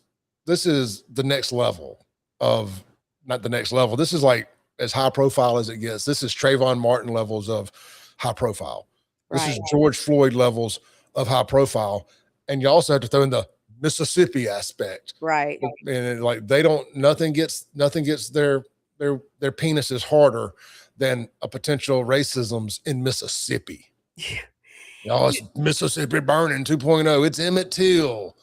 the next level of, not the next level. This is like as high profile as it gets. This is Trayvon Martin levels of high profile. This is George Floyd levels of high profile. And you also have to throw in the Mississippi aspect. Right. And like nothing gets their penises harder than a potential racisms in Mississippi. Yeah. Oh, it's Mississippi burning 2.0. It's Emmett Till.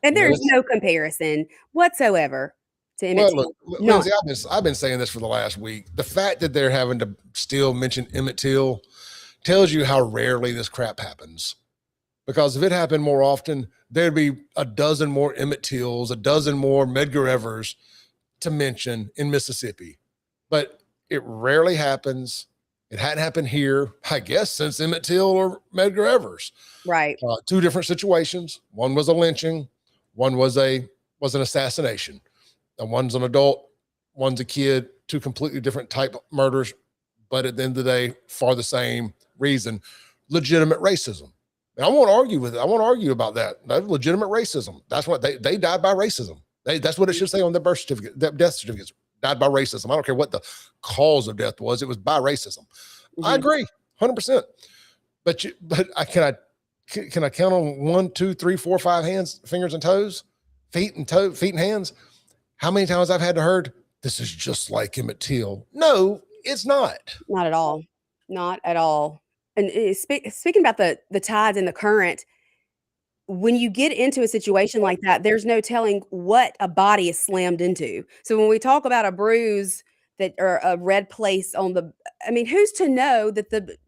And there's no comparison whatsoever to Emmett Till. Look, Lindsay, I've been saying this for the last week. The fact that they're having to still mention Emmett Till tells you how rarely this crap happens. Because if it happened more often, there'd be a dozen more Emmett Tills, a dozen more Medgar Evers to mention in Mississippi. But it rarely happens. It hadn't happened here, I guess, since Emmett Till or Medgar Evers. Right. Two different situations. One was a lynching. One was an assassination. And one's an adult. One's a kid. Two completely different type murders. But at the end of the day, for the same reason, legitimate racism. And I won't argue with it. I won't argue about that. That's legitimate racism. That's what they died by racism. That's what it should say on their birth certificate, their death certificates. Died by racism. I don't care what the cause of death was. It was by racism. I agree, 100%. But can I count on 1, 2, 3, 4, 5 hands, fingers and toes, feet and hands? How many times I've had to heard this is just like Emmett Till? No, it's not. Not at all. Not at all. And speaking about the tides and the current, when you get into a situation like that, there's no telling what a body is slammed into. So when we talk about a bruise that or a red place on the, I mean, who's to know that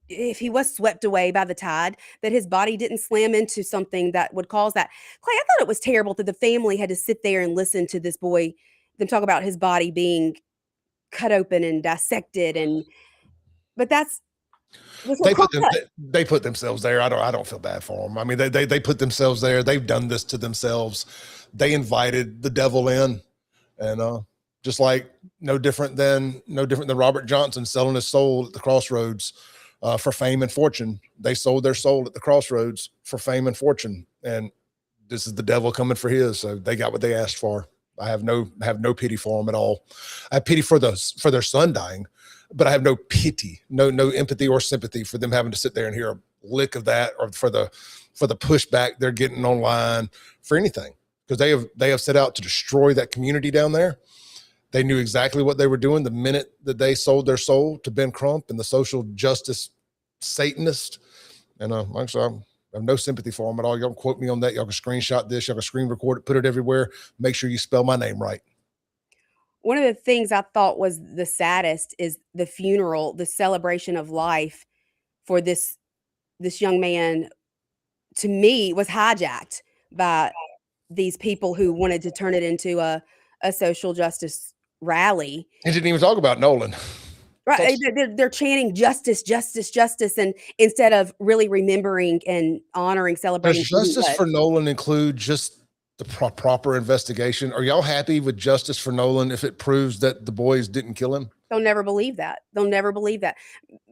if he was swept away by the tide, that his body didn't slam into something that would cause that. Clay, I thought it was terrible that the family had to sit there and listen to this boy, them talk about his body being cut open and dissected, but that's they put themselves there. I don't feel bad for them. I mean, they put themselves there. They've done this to themselves. They invited the devil in, and just like no different than Robert Johnson selling his soul at the crossroads for fame and fortune. They sold their soul at the crossroads for fame and fortune, and this is the devil coming for his. So they got what they asked for. I have no pity for them at all. I have pity for their son dying, but I have no pity, no empathy or sympathy for them having to sit there and hear a lick of that, or for the pushback they're getting online for anything, because they have set out to destroy that community down there. They knew exactly what they were doing the minute that they sold their soul to Ben Crump and the social justice Satanist. And like I said, I have no sympathy for them at all. Y'all can quote me on that. Y'all can screenshot this. Y'all can screen record it, put it everywhere. Make sure you spell my name right. One of the things I thought was the saddest is the funeral, the celebration of life for this young man, to me, was hijacked by these people who wanted to turn it into a social justice rally. And didn't even talk about Nolan. Right. They're chanting justice, justice, justice. And instead of really remembering and honoring, celebrating. Does justice for Nolan include just the proper investigation? Are y'all happy with justice for Nolan if it proves that the boys didn't kill him? They'll never believe that. They'll never believe that.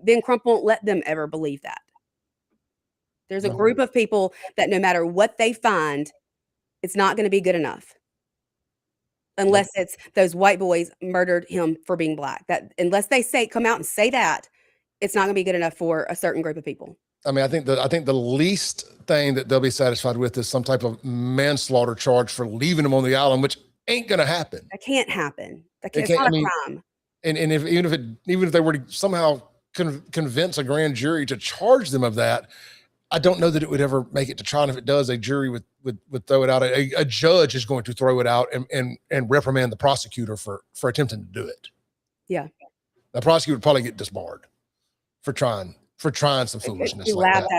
Ben Crump won't let them ever believe that. There's a group of people that no matter what they find, it's not going to be good enough. Unless it's those white boys murdered him for being black. That unless they come out and say that, it's not going to be good enough for a certain group of people. I mean, I think the least thing that they'll be satisfied with is some type of manslaughter charge for leaving them on the island, which ain't going to happen. That can't happen. It's not a crime. And even if they were to somehow convince a grand jury to charge them of that, I don't know that it would ever make it to trial. And if it does, a jury would throw it out. A judge is going to throw it out and reprimand the prosecutor for attempting to do it. Yeah. The prosecutor would probably get disbarred for trying some foolishness. He laughed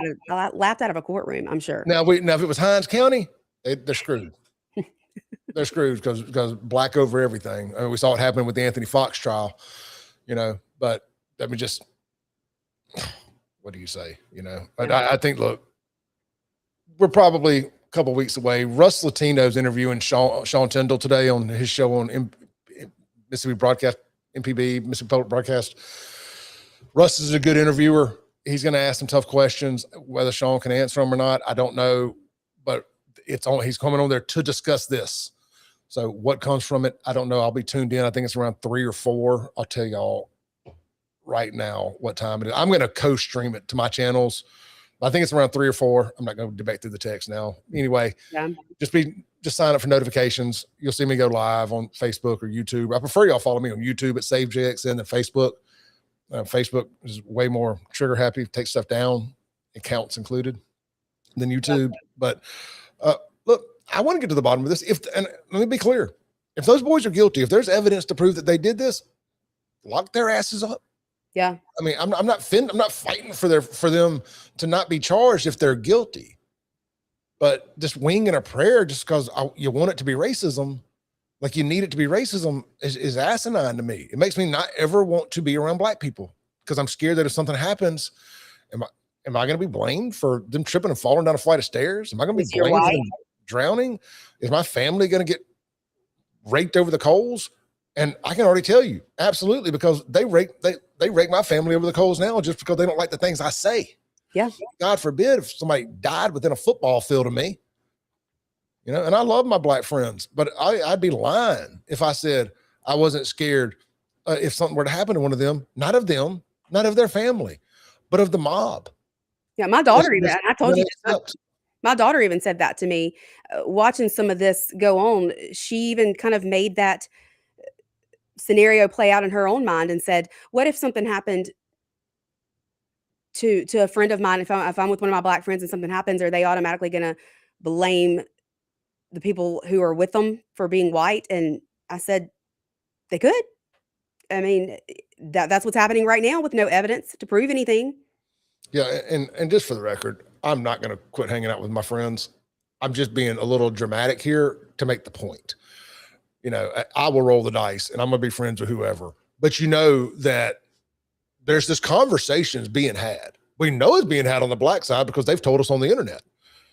out of a courtroom, I'm sure. Now if it was Hinds County, they're screwed. They're screwed because black over everything. I mean, we saw it happen with the Anthony Fox trial, but I mean, just what do you say? I think, look, we're probably a couple weeks away. Russ Latino's interviewing Sean Tyndall today on his show on Mississippi Broadcast, MPB, Mississippi Public Broadcast. Russ is a good interviewer. He's going to ask some tough questions. Whether Sean can answer them or not, I don't know. But he's coming on there to discuss this. So what comes from it, I don't know. I'll be tuned in. I think it's around 3 or 4. I'll tell y'all right now what time it is. I'm going to co-stream it to my channels. I think it's around 3 or 4. I'm not going to debate through the text now. Anyway, just sign up for notifications. You'll see me go live on Facebook or YouTube. I prefer y'all follow me on YouTube at SaveJXN than Facebook. Facebook is way more trigger happy, take stuff down, accounts included, than YouTube. But look, I want to get to the bottom of this. And let me be clear. If those boys are guilty, if there's evidence to prove that they did this, lock their asses up. Yeah. I mean, I'm not fighting for them to not be charged if they're guilty. But just winging a prayer just because you want it to be racism, like you need it to be racism, is asinine to me. It makes me not ever want to be around black people because I'm scared that if something happens, am I going to be blamed for them tripping and falling down a flight of stairs? Am I going to be blamed for them drowning? Is my family going to get raked over the coals? And I can already tell you, absolutely, because they rake my family over the coals now just because they don't like the things I say. Yeah. God forbid if somebody died within a football field of me. And I love my black friends, but I'd be lying if I said I wasn't scared if something were to happen to one of them, not of their family, but of the mob. Yeah, my daughter my daughter even said that to me, watching some of this go on. She even kind of made that scenario play out in her own mind and said, what if something happened to a friend of mine? If I'm with one of my black friends and something happens, are they automatically going to blame the people who are with them for being white? And I said, they could. I mean, that's what's happening right now with no evidence to prove anything. Yeah. And just for the record, I'm not going to quit hanging out with my friends. I'm just being a little dramatic here to make the point. I will roll the dice and I'm going to be friends with whoever, but that there's this conversations being had. We know it's being had on the black side because they've told us on the internet.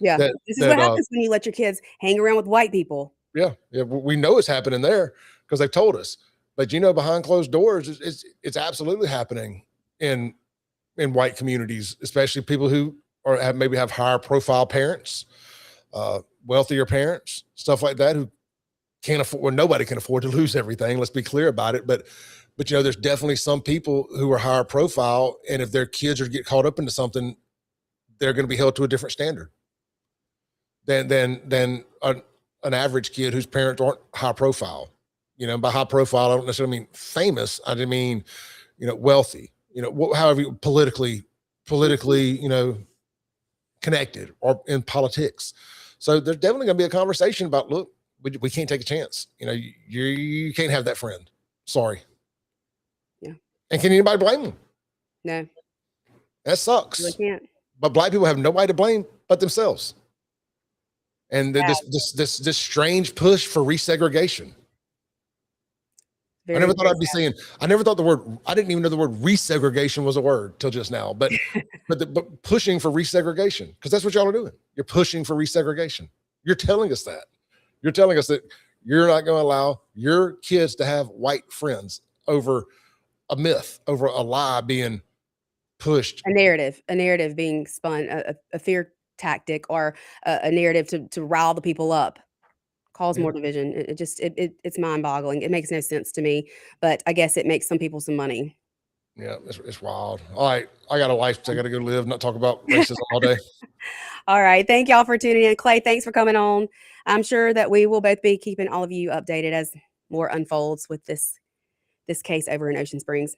Yeah. This is what happens when you let your kids hang around with white people. Yeah. We know it's happening there because they've told us, but behind closed doors, it's absolutely happening in white communities, especially people who maybe have higher profile parents, wealthier parents, stuff like that, who can't afford, well, nobody can afford to lose everything. Let's be clear about it. But there's definitely some people who are higher profile. And if their kids are to get caught up into something, they're going to be held to a different standard than an average kid whose parents aren't high profile. By high profile, I don't necessarily mean famous. I didn't mean, wealthy, however politically, connected or in politics. So there's definitely going to be a conversation about, look, we can't take a chance. You can't have that friend. Sorry. Yeah. And can anybody blame them? No. That sucks. Really can't. But black people have nobody to blame but themselves. And this strange push for resegregation. I never thought I'd be saying, I didn't even know the word resegregation was a word till just now, but pushing for resegregation, because that's what y'all are doing. You're pushing for resegregation. You're telling us that. You're telling us that you're not going to allow your kids to have white friends over a myth, over a lie being pushed. A narrative being spun, a fear tactic, or a narrative to rile the people up. Cause more division. It's mind-boggling. It makes no sense to me, but I guess it makes some people some money. Yeah, it's wild. All right, I got a life. I got to go live, not talk about racism all day. All right, thank y'all for tuning in. Clay, thanks for coming on. I'm sure that we will both be keeping all of you updated as more unfolds with this case over in Ocean Springs.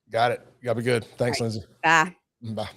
Got it. You gotta be good. Thanks, Lindsay. Bye. Bye.